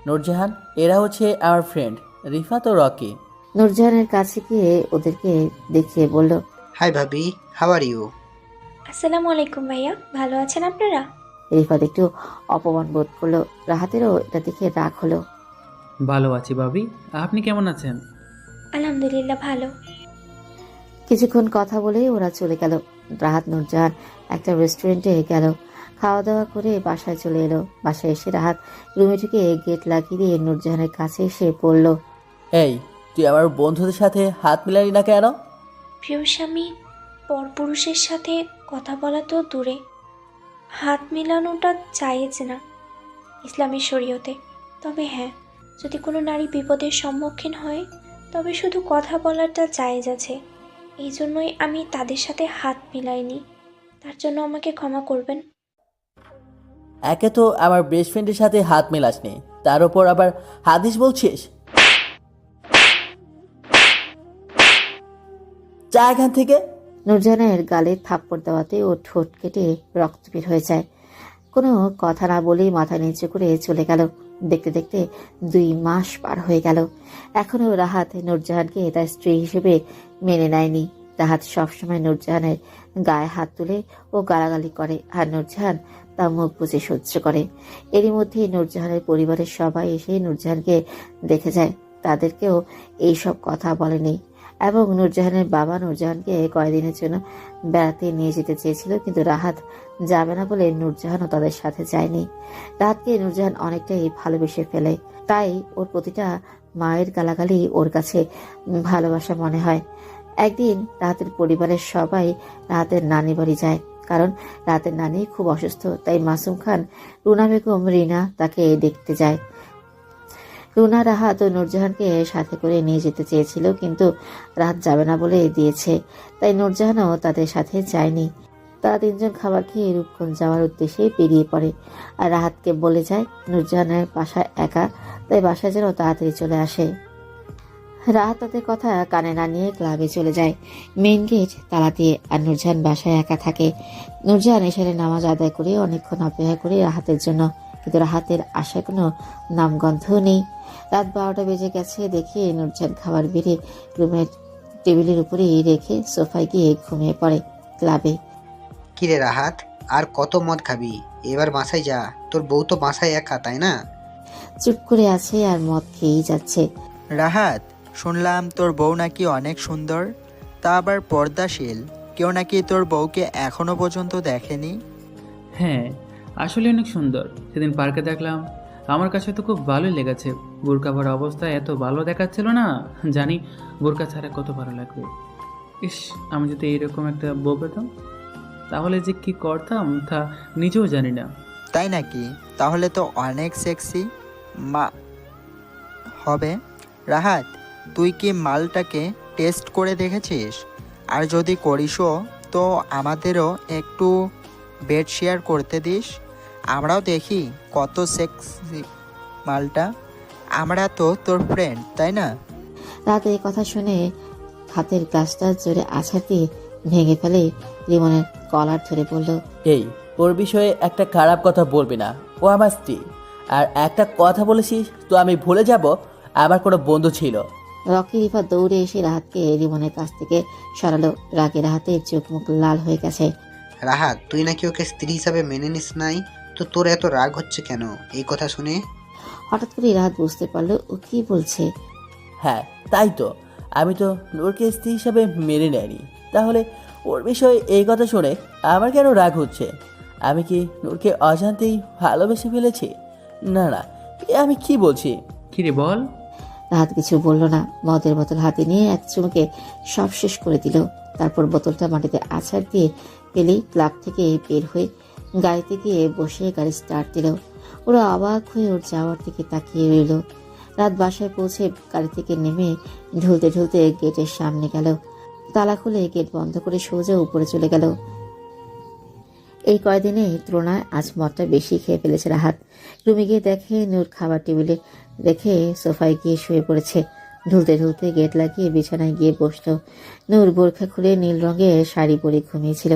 নূরজাহান, এরা হচ্ছে আমার ফ্রেন্ড রিফাত ও রকি। নূরজাহানের কাছে গিয়ে ওদেরকে দেখিয়ে বলল, হাই ভাবি, হাউ আর ইউ? আসসালামু আলাইকুম ভাইয়া, ভালো আছেন আপনারা? রিফাত একটু অপমান বোধ করলো। রাহাতেরও এটা দেখে রাগ হলো। ভালো আছি ভাবি, আপনি কেমন আছেন? আলহামদুলিল্লাহ ভালো। কিছুক্ষণ কথা বলে ওরা চলে গেল। রাহাত নূরজাহান একটা রেস্টুরেন্টে গেল, খাওয়া দাওয়া করে বাসায় চলে এলো। বাসায় এসে রাহাত রুমে ঢুকে গেট লাগিয়ে দিয়ে নূরজাহানের কাছে এসে পড়ল। এই, তুই আমার বন্ধুদের সাথে হাত মিলালি না কেন? প্রিয় স্বামী, পরপুরুষের সাথে কথা বলা তো দূরে, হাত মেলানোটা জায়েজ না ইসলামী শরীয়তে। তবে হ্যাঁ, যদি কোনো নারী বিপদের সম্মুখীন হয় তবে শুধু কথা বলাটা জায়েজ আছে। এই জন্যই আমি তাদের সাথে হাত মিলাইনি। তার জন্য আমাকে ক্ষমা করবেন। একে তো আমার বেস্ট ফ্রেন্ডের সাথে হাত মেলাসনি, তার উপর আবার হাদিস বলছিস। যা এখান থেকে। নূরজাহানের গালে থাপ্পড় দেওয়াতে ও ঠোঁট কেটে রক্ত বের হয়ে যায়। কোনো কথা না বলেই মাথা নিচু করে চলে গেল। দেখতে দেখতে 2 মাস পার হয়ে গেল। এখনও রাহাত নূরজাহানকে তার স্ত্রী হিসেবে মেনে নেয়নি। রাহাত সবসময় নূরজাহানের গায়ে হাত তুলে ও গালাগালি করে, আর নূরজাহান তা মুখ বুজে সহ্য করে। এরই মধ্যে নূরজাহানের পরিবারের সবাই এসে নূরজাহানকে দেখে যায়। তাদেরকেও এইসব কথা বলেনি। এবং নূরজাহানের বাবা নূরজাহানকে কয়েকদিনের জন্য বেড়াতে নিয়ে যেতে চেয়েছিল, কিন্তু রাহাত যাবে না বলে নূরজাহানও তাদের সাথে যায়নি। রাহাতকে নূরজাহান অনেকটাই ভালোবেসে ফেলে, তাই ওর প্রতিটা মায়ের গালাগালি ওর কাছে ভালোবাসা মনে হয়। একদিন রাহাতের পরিবারের সবাই রাহাতের নানি বাড়ি যায়, কারণ রাহাতের নানি খুব অসুস্থ। তাই মাসুম খান, রুনা বেগম, রিনা তাকে দেখতে যায়। রুনা রাহাত ও নূরজাহানকে সাথে করে নিয়ে যেতে চেয়েছিল, কিন্তু রাহাত যাবে না বলে দিয়েছে। তাই নূরজাহানও তাদের সাথে যায়নি। তারা 3 জন খাবার খেয়ে রূপগঞ্জ যাওয়ার উদ্দেশ্যে বেরিয়ে পড়ে, আর রাহাতকে বলে যায় নূরজাহানের বাসায় একা, তাই বাসায় যেন তাড়াতাড়ি চলে আসে। রাহাত তাদের কথা কানে না নিয়ে ক্লাবে চলে যায়, মেইন গেট তালা দিয়ে। আর নূরজাহান বাসায় একা থাকে। নূরজাহান এশারের নামাজ আদায় করে অনেকক্ষণ অপেক্ষা করে রাহাতের জন্য, কিন্তু রাহাতের আশায় কোনো নামগন্ধও নেই। রাত 12টা বেজে গেছে দেখে নূরজাহান খাবার বেড়ে রুমের টেবিলের উপরেই রেখে সোফায় গিয়ে ঘুমিয়ে পড়ে। ক্লাবে কিরে রাহাত, আর কত মদ খাবি? এবার বাসায় যা, তোর বউ তো বাসায় একা, তাই না? চুপ করে আছে আর মদ খেয়েই যাচ্ছে। রাহাত, শুনলাম তোর বউ নাকি অনেক সুন্দর, তা আবার পর্দাশীল। কেউ নাকি তোর বউকে এখনো পর্যন্ত দেখেনি। হ্যাঁ, আসলে অনেক সুন্দর। সেদিন পার্কে দেখলাম, আমার কাছে তো খুব ভালোই লেগেছে। বোরকা পরা অবস্থায় এত ভালো দেখাচ্ছিল না, জানি বোরকা ছাড়া কত ভালো লাগবে। ইস, আমি যদি এইরকম একটা বউ পেতাম তাহলে যে কি করতাম তা নিজেও জানি না। তাই নাকি? তাহলে তো অনেক সেক্সি মা হবে। রাহাত, তুই কি মালটাকে টেস্ট করে দেখেছিস? আর যদি করিসও তো আমাদেরও একটু বেড শেয়ার করতে দিস, আমরাও দেখি কত সেক্সি মালটা। আমরা তো তোর ফ্রেন্ড, তাই না? রাতে এই কথা শুনে হাতের গ্লাসটা জোরে আছাড় দিয়ে ভেঙে ফেলে রিমনের কলার ধরে বলল, এই, ওর বিষয়ে একটা খারাপ কথা বলবি না, ও আমার স্ত্রী। আর একটা কথা বলেছিস তো আমি ভুলে যাব আমার কোনো বন্ধু ছিল। রকি রিফা দৌড়ে এসে রাহাতকে রিমনের কাছ থেকে সরালো। রাগে রাহাতের চোখ মুখ লাল হয়ে গেছে। রাহাত, তুই নাকি ওকে স্ত্রী হিসাবে মেনে নিস নাই, তো তোর এত রাগ হচ্ছে কেন এই কথা শুনে? হঠাৎ করে রাহাত বুঝতে পারলো ও কি বলছে। হ্যাঁ, তাই তো, আমি তো নূরকে স্ত্রী হিসাবে মেনে নেয়নি। তাহলে ওর বিষয়ে এই কথা শুনে আমার কেন রাগ হচ্ছে? আমি কি নূরকে অজান্তেই ভালোবেসে ফেলেছি? না না, এ আমি কি বলছি? কিরে বল। রাহাত কিছু বলল না। মদের বোতল হাতে নিয়ে এক চুমুকে সব শেষ করে দিল। তারপর বোতলটা মাটিতে আছাড় দিয়ে ফেলেই ক্লাব থেকে বের হয়ে গাড়িতে গিয়ে বসে গাড়ি স্টার্ট দিল। ওরা অবাক হয়ে ওর যাওয়ার দিকে তাকিয়ে রইল। রাত বাসায় পৌঁছে গাড়ি থেকে নেমে ঢুলতে ঢুলতে গেটের সামনে গেল। তালা খুলে গেট বন্ধ করে সোজা উপরে চলে গেল। এই কয়দিনে তুলনায় আজ মদটা বেশি খেয়ে ফেলেছে রাহাত। রুমে গিয়ে দেখে নূর খাবার টেবিলে রেখে সোফায় গিয়ে শুয়ে পড়েছে। ঢুলতে ঢুলতে গেট লাগিয়ে বিছানায় গিয়ে বসল। নূর বোরখা খুলে নীল রঙের শাড়ি পরে ঘুমিয়েছিল।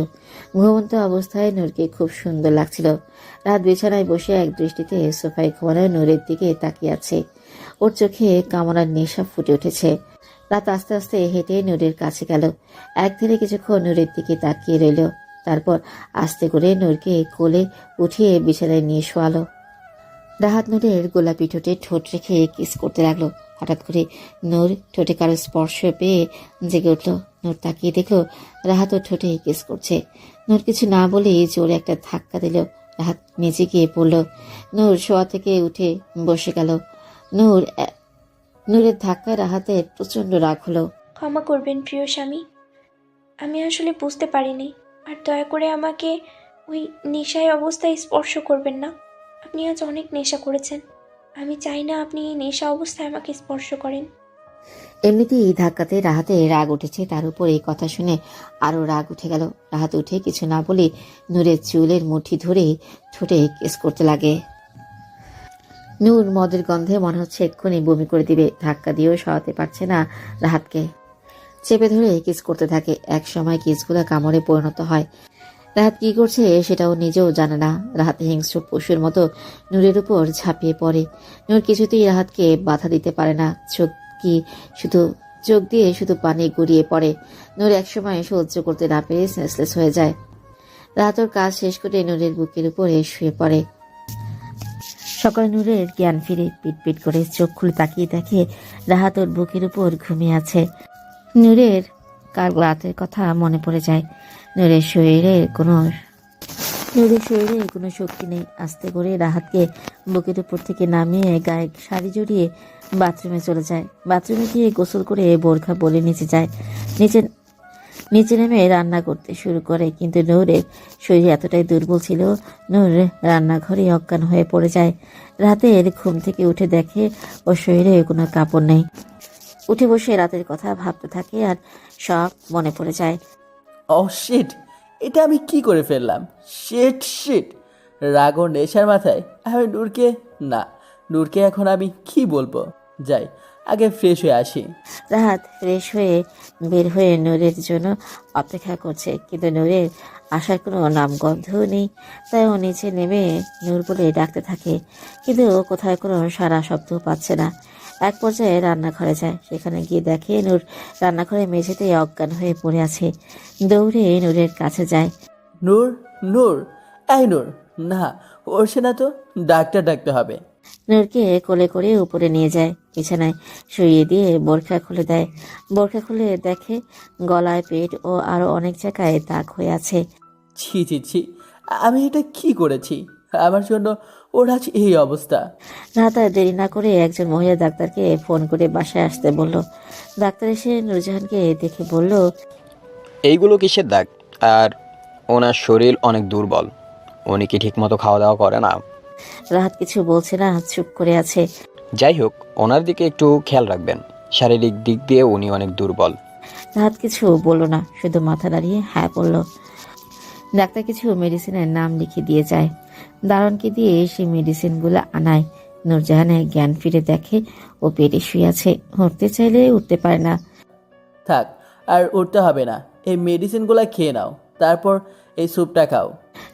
ঘুমন্ত অবস্থায় নূরকে খুব সুন্দর লাগছিল। রাত বিছানায় বসে এক দৃষ্টিতে সোফায় ঘুমানো নূরের দিকে তাকিয়ে আছে। ওর চোখে কামনার নেশা ফুটে উঠেছে। রাত আস্তে আস্তে হেঁটে নূরের কাছে গেল। এক ধীরে কিছুক্ষণ নূরের দিকে তাকিয়ে রইল। তারপর আস্তে করে নূরকে কোলে উঠিয়ে বিছানায় নিয়ে শোয়ালো। রাহাত নূরের গোলাপি ঠোঁটে ঠোঁট রেখে কিস করতে লাগলো। হঠাৎ করে নূর ঠোঁটে কারো স্পর্শ পেয়ে জেগে উঠল। নূর তাকিয়ে দেখলো রাহাত ওর ঠোঁটে কিস করছে। নূর কিছু না বলে জোরে একটা ধাক্কা দিল। রাহাত নিচে গিয়ে পড়ল। নূর শোয়া থেকে উঠে বসে গেল। নূরের ধাক্কা রাহাতের প্রচন্ড রাগ হলো। ক্ষমা করবেন প্রিয় স্বামী, আমি আসলে বুঝতে পারিনি। আর দয়া করে আমাকে ওই নেশায় অবস্থায় স্পর্শ করবেন না। আপনি আজ অনেক নেশা করেছেন, আমি চাই না আপনি এই নেশা অবস্থায় আমাকে স্পর্শ করেন। এমনিতেই এই ধাক্কাতে রাহাতে রাগ উঠেছে, তার উপর এই কথা শুনে আরো রাগ উঠে গেল। রাহাত উঠে কিছু না বলে নূরের চুলের মুঠি ধরে ঠোঁটে কিস করতে লাগে। নূর মদের গন্ধে মনে হচ্ছে এক্ষুনি বমি করে দিবে। ধাক্কা দিয়েও সরাতে পারছে না রাহাতকে। চেপে ধরে কিস করতে থাকে। এক সময় কিসগুলো কামড়ে পরিণত হয়। রাহাত কি করছে সেটাও নিজেও জানে না। রাহাত হিংস্র পশুর মতো নূরের উপর ঝাঁপিয়ে পড়ে। নূর কিছুতেই রাহাতকে বাধা দিতে পারে না। চোখ দিয়ে শুধু পানি গড়িয়ে পড়ে। নূর একসময় সহ্য করতে না পেরে সেন্সলেস হয়ে যায়। রাহাত ওর কাজ শেষ করে নূরের বুকের উপরে শুয়ে পড়ে। সকালে নূরের জ্ঞান ফিরে পিট করে চোখ খুলে তাকিয়ে দেখে রাহাত ওর বুকের উপর ঘুমিয়ে আছে। নূরের কাল রাতের কথা মনে পড়ে যায়। নূরের শরীরে কোনো শক্তি নেই। আস্তে করে রাহাতকে বুকের উপর থেকে নামিয়ে গায়ে শাড়ি জড়িয়ে বাথরুমে চলে যায়। বাথরুমে গিয়ে গোসল করে বোরখা বলে নিচে যায়। নিচে নেমে রান্না করতে শুরু করে, কিন্তু নূরের শরীর এতটাই দুর্বল ছিল, নূর রান্নাঘরে অজ্ঞান হয়ে পড়ে যায়। রাতের ঘুম থেকে উঠে দেখে ওর শরীরে কোনো কাপড় নেই। উঠে বসে রাতের কথা ভাবতে থাকে আর সব মনে পড়ে যায়। ও শিট, এটা আমি কি করে ফেললাম? শিট। রাগ ও নেশার মাথায় আমি নূরকে এখন আমি কি বলবো? যাই আগে ফ্রেশ হয়ে আসি। রাহাত ফ্রেশ হয়ে বের হয়ে নূরের জন্য অপেক্ষা করছে, কিন্তু নূরের আসার কোনো নামগন্ধও নেই। তাই ও নিচে নেমে নূর বলে ডাকতে থাকে, কিন্তু কোথায় কোনো সারা শব্দ পাচ্ছে না। এক পর্যায়ে রান্নাঘরে যায়। সেখানে গিয়ে দেখে নূর রান্নাঘরে মেঝেতে অজ্ঞান হয়ে পড়ে আছে। দৌড়ে নূরের কাছে যায়। নূর, এই নূর, না ওরছে না তো, ডাক্তার ডাকতে হবে। নূরকে কোলে করে উপরে নিয়ে যায়। বিছানায় শুইয়ে দিয়ে বোরখা খুলে দেয়। বোরখা খুলে দেখে গলায়, পেট ও আরো অনেক জায়গায় দাগ হয়ে আছে। ছি, আমি এটা কি করেছি? আমার জন্য ওর আজ এই অবস্থা। রাত আর দেরি না করে একজন মহিলা ডাক্তারকে ফোন করে বাসায় আসতে বলল। ডাক্তার এসে নূরজাহানকে দেখে বলল, এইগুলো কিসের দাগ? আর ওনার শরীর অনেক দুর্বল, উনি কি ঠিকমতো খাওয়া দাওয়া করে না? রাহাত কিছু বলছে না, চুপ করে আছে। যাই হোক, ওনার দিকে একটু খেয়াল রাখবেন, শারীরিক দিক দিয়ে উনি অনেক দুর্বল। রাহাত কিছু বলল না, শুধু মাথা দাঁড়িয়ে হ্যাঁ বলল। ডাক্তার কিছু মেডিসিনের নাম লিখে দিয়ে যায়। দারোয়ানকে দিয়ে সেই মেডিসিনগুলো আনায়। নূরজাহানের জ্ঞান ফিরে দেখে ও পেটে শুয়ে আছে, উঠতে চাইলে উঠতে পারে না। থাক, আর উঠতে হবে না, এই মেডিসিনগুলো খেয়ে নাও, তারপর এই স্যুপটা খাও।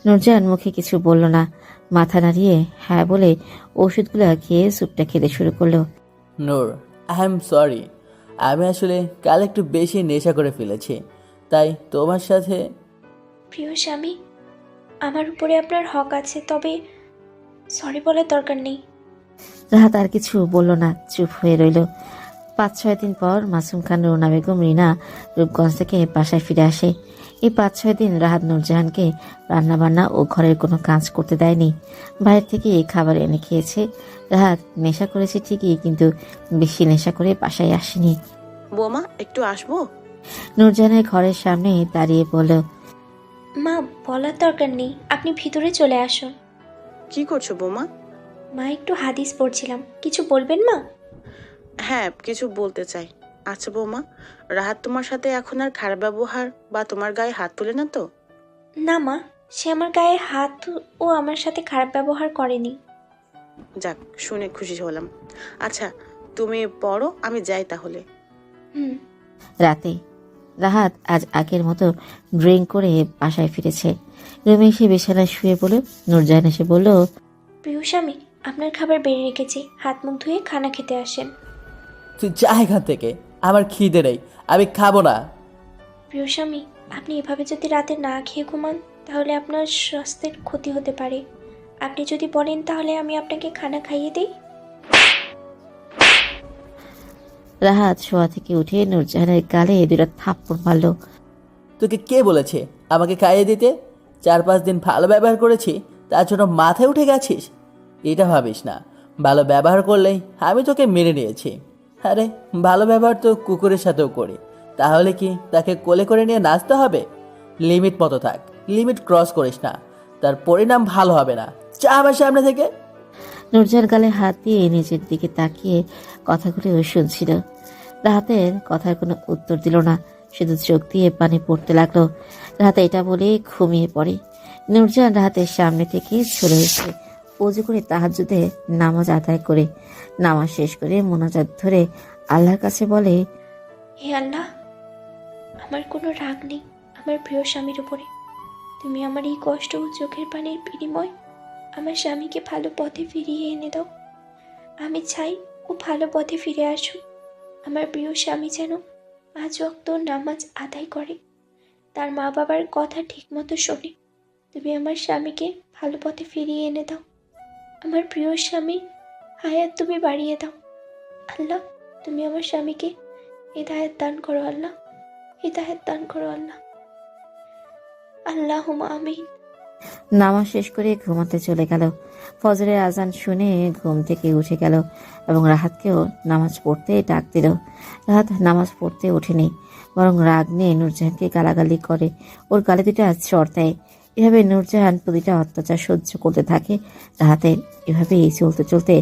নূরজাহান মুখে কিছু বলল না, মাথা নাড়িয়ে হ্যাঁ বলে ওষুধগুলো খেয়ে স্যুপটা খেতে শুরু করলো। নূর, আই এম সরি, আমি আসলে কাল একটু বেশি নেশা করে ফেলেছি, তাই তোমার সাথে। প্রিয় স্বামী, আমার উপরে আপনার হক আছে, তবে সরি বলার দরকার নেই। রাহাত আর কিছু বলল না, চুপ হয়ে রইল। 5-6 দিন পর মাসুম খান, রুনা বেগম, রিনা রূপগঞ্জ থেকে বাসায় ফিরে আসে। এই 5-6 দিন রাহাত নূরজাহানকে রান্নাবান্না ও ঘরের কোনো কাজ করতে দেয়নি। বাইরে থেকে খাবার এনে খেয়েছে। রাহাত নেশা করেছে ঠিকই, কিন্তু বেশি নেশা করে বাসায় আসেনি। বৌমা, একটু আসবো? নূরজাহানের ঘরের সামনে দাঁড়িয়ে বলল, মা, বলার দরকার নেই, আপনি ভিতরে চলে আসুন। কি করছো বৌমা? মা, একটু হাদিস পড়ছিলাম, কিছু বলবেন মা? হ্যাঁ, কিছু বলতে চাই। আচ্ছা বৌমা, রাহাত তোমার সাথে এখন আর খারাপ ব্যবহার বা তোমার গায়ে হাত তুলে না তো? না মা, সে আমার গায়ে হাত ও আমার সাথে খারাপ ব্যবহার করেনি। যাক, শুনে খুশি হলাম। আচ্ছা, তুমি পড়ো, আমি যাই তাহলে। রাতে রাহাত আজ আগের মতো ড্রিঙ্ক করে বাসায় ফিরেছে। রুমে এসে বিছানায় শুয়ে বলে নূরজাহান এসে বলল, প্রিয় স্বামী, আপনার খাবার বেড়ে রেখেছি, হাত মুখ ধুয়ে খানা খেতে আসেন। তুই যা এখান থেকে, আমার খিদে নেই, আমি খাবো না। প্রিয় স্বামী, আপনি এভাবে যদি রাতে না খেয়ে ঘুমান, তাহলে আপনার স্বাস্থ্যের ক্ষতি হতে পারে। আপনি যদি বলেন তাহলে আমি আপনাকে খানা খাইয়ে দিই। রাহাত শোয়া থেকে উঠে নূরজাহানের গালে দুটো থাপ্পড় মারল। তোকে কে বলেছে আমাকে খাইয়ে দিতে? 4-5 দিন ভালো ব্যবহার করেছি, তার জন্য মাথায় উঠে গেছিস? এটা ভাবিস না, ভালো ব্যবহার করলেই আমি তোকে মেনে নিয়েছি। আরে ভালো ব্যবহার তো কুকুরের সাথেও করি, তাহলে কি তাকে কোলে করে নিয়ে নাচতে হবে? লিমিট মতো থাক, লিমিট ক্রস করিস না, তার পরিণাম ভালো হবে না। যা আমার সামনে থেকে। নূরজাহান গালে হাত দিয়ে নিজের দিকে তাকিয়ে কথাগুলো শুনছিল। রাহাতের কথার কোনো উত্তর দিল না, শুধু চোখ দিয়ে পানি পড়তে লাগলো। রাহাত এটা বলে ঘুমিয়ে পড়ে। নূরজাহান রাহাতের সামনে থেকে চলে এসে অজু করে তাহাজ্জুদে নামাজ আদায় করে নামাজ শেষ করে মোনাজাত ধরে আল্লাহর কাছে বলে, হে আল্লাহ, আমার কোনো রাগ নেই আমার প্রিয় স্বামীর উপরে। তুমি আমার এই কষ্ট ও চোখের পানির বিনিময় আমার স্বামীকে ভালো পথে ফিরিয়ে এনে দাও। আমি চাই ও ভালো পথে ফিরে আসুক। আমার প্রিয় স্বামী যেন 5 ওয়াক্ত নামাজ আদায় করে, তার মা বাবার কথা ঠিকমতো শোনে। তুমি আমার স্বামীকে ভালো পথে ফিরিয়ে এনে দাও। আমার প্রিয় স্বামী হায়াত তুমি বাড়িয়ে দাও। আল্লাহ, তুমি আমার স্বামীকে হিদায়াত দান করো আল্লাহ, হিদায়াত দান করো আল্লাহ। আল্লাহুম্মা আমিন। নামাজ শেষ করে ঘুমাতে চলে গেল। ফজরের আজান শুনে ঘুম থেকে উঠে গেল এবং রাহাতকেও নামাজ পড়তে ডাক দিল। রাহাত নামাজ পড়তে ওঠেনি, বরং রাগ নিয়ে নূরজাহানকে গালাগালি করে, ওর গালে দুটা চড় দেয়। এভাবে নূরজাহান প্রতিটা অত্যাচার সহ্য করতে থাকে রাহাতের। এভাবেই চলতে চলতে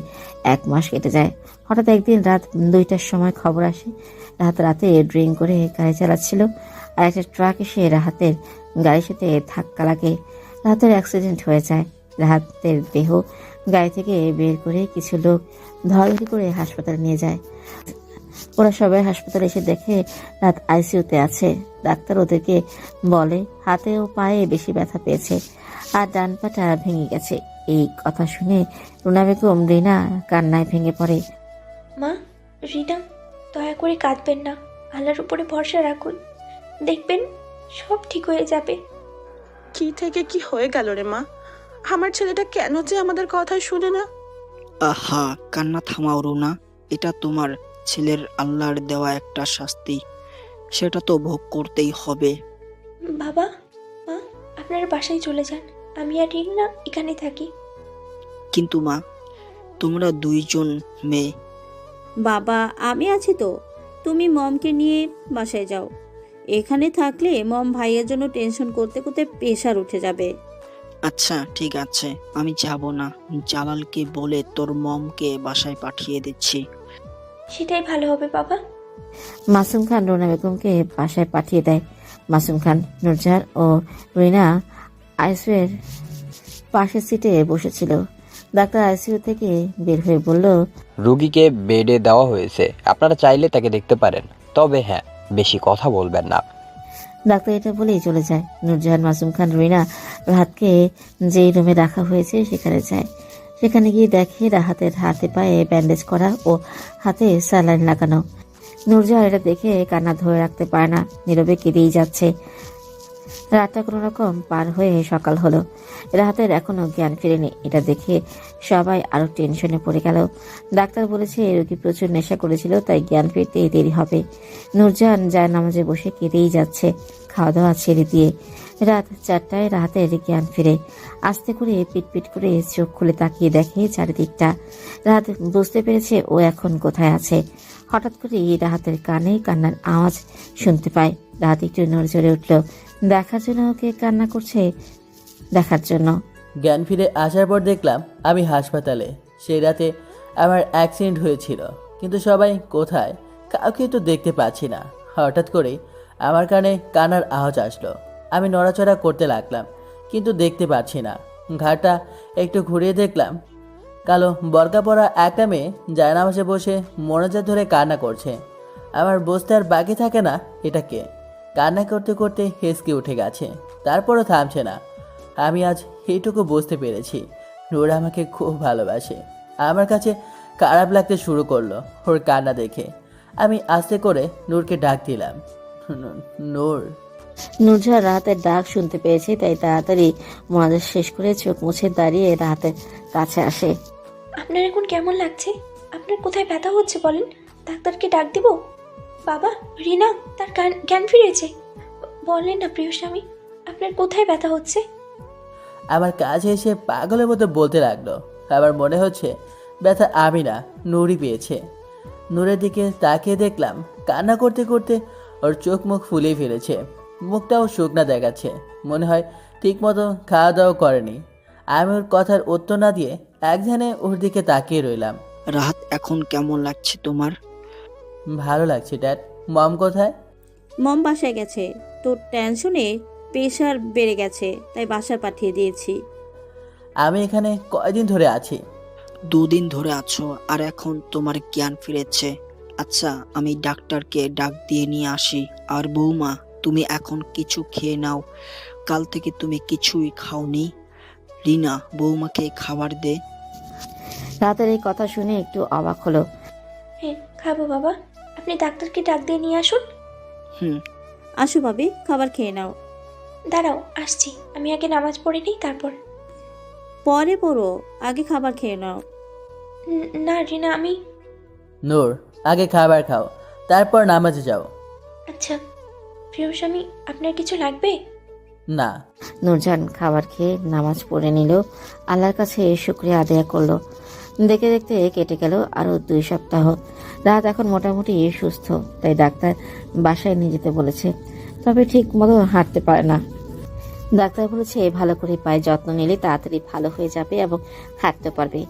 1 মাস কেটে যায়। হঠাৎ একদিন রাত 2টার সময় খবর আসে রাহাত রাতে ড্রিঙ্ক করে গাড়ি চালাচ্ছিল, আর একটা ট্রাক এসে রাহাতের গাড়ির সাথে ধাক্কা লাগে। রাহাতের অ্যাক্সিডেন্ট হয়ে যায়। রাহাতের দেহ গাড়ি থেকে বের করে কিছু লোক ধরাধরি করে হাসপাতালে নিয়ে যায়। ওরা সবাই হাসপাতালে এসে দেখে রাত আইসিইউতে আছে। ডাক্তার ওদেরকে বলে হাতে ও পায়ে বেশি ব্যথা পেয়েছে আর ডান পাটা ভেঙে গেছে। এই কথা শুনে রুনা বেগম রিনা কান্নায় ভেঙে পড়ে। মা, রিনা, দয়া করে কাঁদবেন না, আল্লাহর উপরে ভরসা রাখুন, দেখবেন সব ঠিক হয়ে যাবে। কি থেকে কি হয়ে গেল রে মা? আমার ছেলেটা কেন যে আমাদের কথা শুনে না? আহা, কান্না থামাও রুনা। এটা তোমার ছেলের আল্লাহর দেওয়া একটা শাস্তি, সেটা তো ভোগ করতেই হবে। বাবা, মা, আপনারা বাসায় চলে যান, আমি আর রিনা এখানে থাকি। কিন্তু মা, তোমরা 2জন মেয়ে। বাবা, আমি আছি তো, তুমি মমকে নিয়ে বাসায় যাও। এখানে থাকলে মম ভাইয়ের জন্য টেনশন করতে করতে প্রেশার উঠে যাবে। আচ্ছা ঠিক আছে, আমি যাব না। জালালকে বলে তোর মমকে বাসায় পাঠিয়ে দিচ্ছি। সেটাই ভালো হবে বাবা। মাসুম খান রুনা বেগমকে বাসায় পাঠিয়ে দেয়। মাসুম খান, নূরজাহান ও রিনা আইসিইউর পাশের সিটে বসেছিল। ডাক্তার আইসিইউ থেকে বের হয়ে বলল, রুগীকে বেডে দেওয়া হয়েছে, আপনারা চাইলে তাকে দেখতে পারেন, তবে হ্যাঁ, বেশি কথা বলবেন না। ডাক্তার এটা বলেই চলে যায়। নূরজাহান, মাসুম খান, রিনা রাহাতকে যেই রুমে রাখা হয়েছে সেখানে যায়। সেখানে গিয়ে দেখে রাহাতের হাতে পায়ে ব্যান্ডেজ করা ও হাতে স্যালাইন লাগানো। নূরজাহান এটা দেখে কান্না ধরে রাখতে পারে না, নীরবে কেঁদেই যাচ্ছে। রাতটা কোনো রকম পার হয়ে সকাল হলো। রাহাতের এখনো জ্ঞান ফিরেনি। এটা দেখে সবাই আরো টেনশনে পড়ে গেল। ডাক্তার বলেছে রোগী প্রচুর নেশা করেছিল, তাই জ্ঞান ফিরতে দেরি হবে। নূরজাহান যায় নামাজে বসে কেঁদেই যাচ্ছে, খাওয়া দাওয়া ছেড়ে দিয়ে। রাত 4টায় রাহাতের জ্ঞান ফিরে। আস্তে করে পিটপিট করে চোখ খুলে তাকিয়ে দেখে চারিদিকটা। রাহাত বুঝতে পেরেছে ও এখন কোথায় আছে। হঠাৎ করে রাহাতের কানে কান্নার আওয়াজ শুনতে পায়। রাহাত একটু নড়ে উঠল, দেখার জন্য ওকে কান্না করছে দেখার জন্য। জ্ঞান ফিরে আসার পর দেখলাম আমি হাসপাতালে। সেই রাতে আমার অ্যাক্সিডেন্ট হয়েছিল, কিন্তু সবাই কোথায় কাউকে তো দেখতে পাচ্ছি না। হঠাৎ করেই আমার কানে কান্নার আওয়াজ আসলো। আমি নড়াচড়া করতে লাগলাম, কিন্তু দেখতে পাচ্ছি না। ঘাটটা একটু ঘুরিয়ে দেখলাম কালো বরকা পরা একটা মেয়ে জায়নামাজে বসে মোনাজাত ধরে কান্না করছে। আমার বুঝতে আর বাকি থাকে না এটা কে। কান্না করতে করতে হেসকে উঠে গেছে, তারপরও থামছে না। আমি আজ এইটুকু বুঝতে পেরেছি, নূর আমাকে খুব ভালোবাসে। আমার কাছে খারাপ লাগতে শুরু করলো ওর কান্না দেখে। আমি আস্তে করে নূরকে ডাক দিলাম, নূর। নূরজাহান রাহাতের ডাক শুনতে পেয়েছে, তাই তাড়াতাড়ি মোনাজাত শেষ করে চোখ মুছে দাঁড়িয়ে রাহাতের কাছে আসে। আপনার এখন কেমন লাগছে? আপনার কোথায় ব্যথা হচ্ছে বলেন, ডাক্তারকে ডাক দিব? বাবা, রিনা তার জ্ঞান ফিরেছে। বলেন না প্রিয় স্বামী, আপনার কোথায় ব্যথা হচ্ছে? আমার কাছে এসে পাগলের মতো বলতে লাগলো। আমার মনে হচ্ছে ব্যথা আমি না, নূরই পেয়েছে। নূরের দিকে তাকিয়ে দেখলাম কান্না করতে করতে ওর চোখ মুখ ফুলিয়ে ফেলেছে, মুখটাও শুকনা দেখাচ্ছে। মনে হয় ঠিকমতো খাওয়া দাওয়া করেনি। আমি ওর কথার উত্তর না দিয়ে একধানে ওর দিকে তাকিয়ে রইলাম। রাহাত, এখন কেমন লাগছে তোমার? ভালো লাগছে ড্যাড। মম কোথায়? মম বাসায় গেছে, তোর টেনশনে প্রেশার বেড়ে গেছে, তাই বাসা পাঠিয়ে দিয়েছি। আমি এখানে কয়দিন ধরে আছি? 2 দিন ধরে আছো আর এখন তোমার জ্ঞান ফিরেছে। আচ্ছা, আমি ডাক্তারকে ডাক দিয়ে নিয়ে আসি। আর বৌমা, তুমি এখন কিছু খেয়ে নাও, কাল থেকে তুমি কিছুই খাওনি। রিনা, বৌমাকে খাবার দে। রাহাতের এই কথা শুনে একটু অবাক হলো। হ্যাঁ খাবো বাবা, আপনি ডাক্তারকে ডাক দিয়ে নিয়ে আসুন। হুম। আসো ভাবি, খাবার খেয়ে নাও। দাঁড়াও আসছি, আমি আগে নামাজ পড়ে নিই তারপর। পরে পড়ো, আগে খাবার খেয়ে নাও। না রিনা, আমি নূর, আগে খাবার খাও, তারপর নামাজে যাও। আচ্ছা প্রিয় স্বামী, আপনার কিছু লাগবে? না। নূরজাহান খাবার খেয়ে নামাজ পড়ে নিল, আল্লাহর কাছে শুকরিয়া আদায় করলো। দেখতে দেখতে কেটে গেল আরো 2 সপ্তাহ। রাত এখন মোটামুটি সুস্থ, তাই ডাক্তার বাসায় নিয়ে যেতে বলেছে। তবে ঠিক মতো হাঁটতে পারে না। ডাক্তার বলেছে ভালো করে পায়ে যত্ন নিলে তাড়াতাড়ি ভালো হয়ে যাবে এবং হাঁটতে পারবে।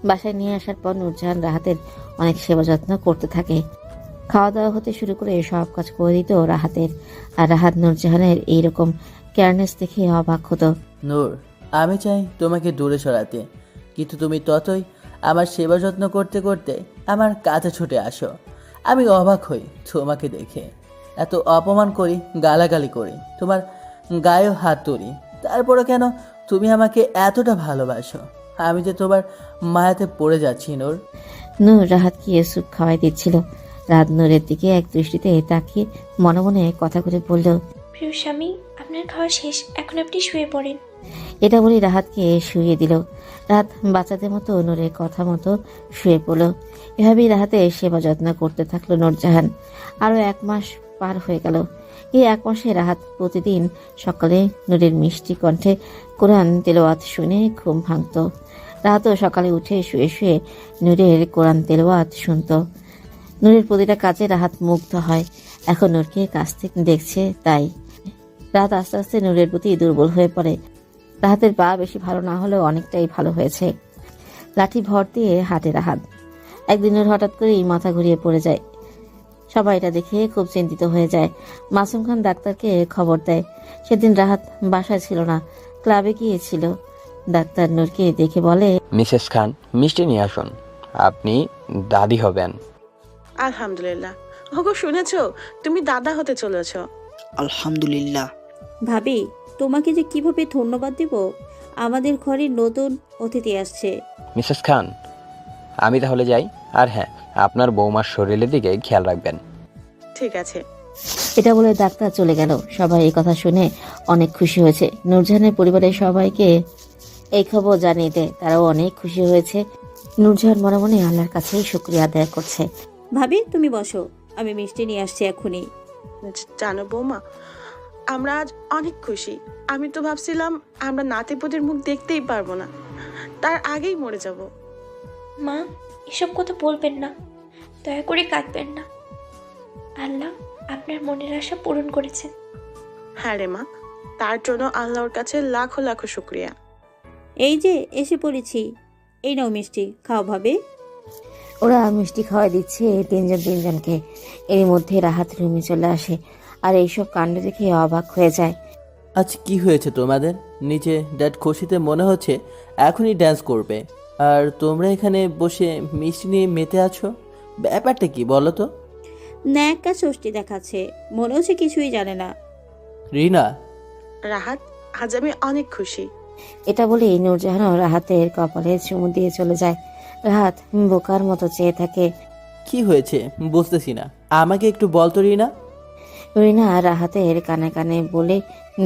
বাসায় নিয়ে আসার পর নূরজাহান রাহাতের অনেক সেবা যত্ন করতে থাকে। খাওয়া দাওয়া হতে শুরু করে সব কাজ করে দিত রাহাতের। আর রাহাত নূরজাহানের এইরকম কেয়ারনেস দেখে অবাক হতো। নূর, আমি চাই তোমাকে দূরে সরাতে, কিন্তু তুমি ততই আমার সেবা যত্ন করতে করতে আমার কাছে ছুটে আসো। আমি অবাক হই তোমাকে দেখে। এত অপমান করি, গালাগালি করি, তোমার গায়েও হাত তুলি, তারপরে কেন তুমি আমাকে এতটা ভালোবাসো? আমি যে তোমার মায়াতে পড়ে যাচ্ছি নূর। নূর রাহাতকে স্যুপ খাওয়াই দিচ্ছিল। রাত নূরের দিকে এক দৃষ্টিতে তাকিয়ে মনে মনে কথা করে বলল, প্রিয় স্বামী, আপনার খাওয়া শেষ, এখন আপনি শুয়ে পড়েন। এটা বলে রাহাতকে শুইয়ে দিল। রাত বাচ্চাদের মতো নূরের কথা মতো শুয়ে পড়ল। এভাবেই রাহাতের সেবা যত্ন করতে থাকলো নূরজাহান। আরো 1 মাস পার হয়ে গেল। এই 1 মাসে রাহাত প্রতিদিন সকালে নূরের মিষ্টি কণ্ঠে কোরআন তেলাওয়াত শুনে ঘুম ভাঙত। রাহাতও সকালে উঠে শুয়ে শুয়ে নূরের কোরআন তেলাওয়াত শুনত। নূরের প্রতিটা কাজে রাহাত মুগ্ধ হয়। এখন নূরকে কাছ থেকে দেখছে তাই। রাহাত আস্তে আস্তে নূরের প্রতি দুর্বল হয়ে পড়ে। রাহাতের পা বেশি ভালো না হলেও অনেকটাই ভালো হয়েছে। লাঠি ভর দিয়ে হাঁটে রাহাত। একদিন ওর হঠাৎ করেই মাথা ঘুরিয়ে পড়ে যায়। সবাই এটা দেখে খুব চিন্তিত হয়ে যায়। মাসুম খান ডাক্তারকে খবর দেয়। সেদিন রাহাত বাসায় ছিল না, ক্লাবে গিয়েছিল। ডাক্তার নূরকে দেখে বলে, মিসেস খান, মিষ্টি নিয়ে আসুন, আপনি দাদি হবেন। আলহামদুলিল্লাহ। ওগো শুনেছো, তুমি দাদা হতে চলেছ। আলহামদুলিল্লাহ। ভাবি, তোমাকে যে কিভাবে ধন্যবাদ দিব। আমাদের ঘরে নতুন অতিথি আসছে। মিসেস খান, আমি তাহলে যাই। আর হ্যাঁ, আপনার বৌমার শরীরের দিকে খেয়াল রাখবেন। ঠিক আছে। এটা বলে ডাক্তার চলে গেল। সবাই এই কথা শুনে অনেক খুশি হয়েছে। নূরজাহানের পরিবারের সবাইকে এই খবর জানিয়ে দেয়, তারাও অনেক খুশি হয়েছে। নূরজাহান মনে মনে আল্লাহর কাছে শুকরিয়া আদায় করছে। ভাবি, তুমি বসো, আমি মিষ্টি নিয়ে আসছি এখনই। জানো বৌমা, আমরা আজ অনেক খুশি। আমি তো ভাবছিলাম আমরা নাতিপুতির মুখ দেখতেই পারবো না, তার আগেই মরে যাব। মা, এসব কথা বলবেন না, দয়া করে কাঁদবেন না। আল্লাহ আপনার মনের আশা পূরণ করেছেন। হ্যাঁ রে মা, তার জন্য আল্লাহর কাছে লাখো লাখো শুক্রিয়া। এই যে এসে পড়েছি, এই নাও মিষ্টি, খাও ভাবি। ওরা মিষ্টি খাওয়াই দিচ্ছে 3জনকে। এর মধ্যে রাহাত রুমে চলে আসে আর এইসব কাণ্ড দেখে অবাক হয়ে যায়। আজ কি হয়েছে তোমাদের? নিচে ড্যাড খুশিতে মনে হচ্ছে এখনই ড্যান্স করবে, আর তোমরা এখানে বসে মিষ্টি নিয়ে মেতে আছো। ব্যাপারটা কি বলো তো? ন্যাকা ষষ্ঠী দেখাচ্ছে, মনে হচ্ছে কিছুই জানে না। রিনা, রাহাত, আজ আমি অনেক খুশি। এটা বলে নূরজাহানও রাহাতের কপালে চুমু দিয়ে চলে যায়। রাহাত বোকার মতো চেয়ে থাকে। কি হয়েছে বুঝতেছি না, আমাকে একটু বল তো রিনা। রিনা রাহাতের কানে কানে বলে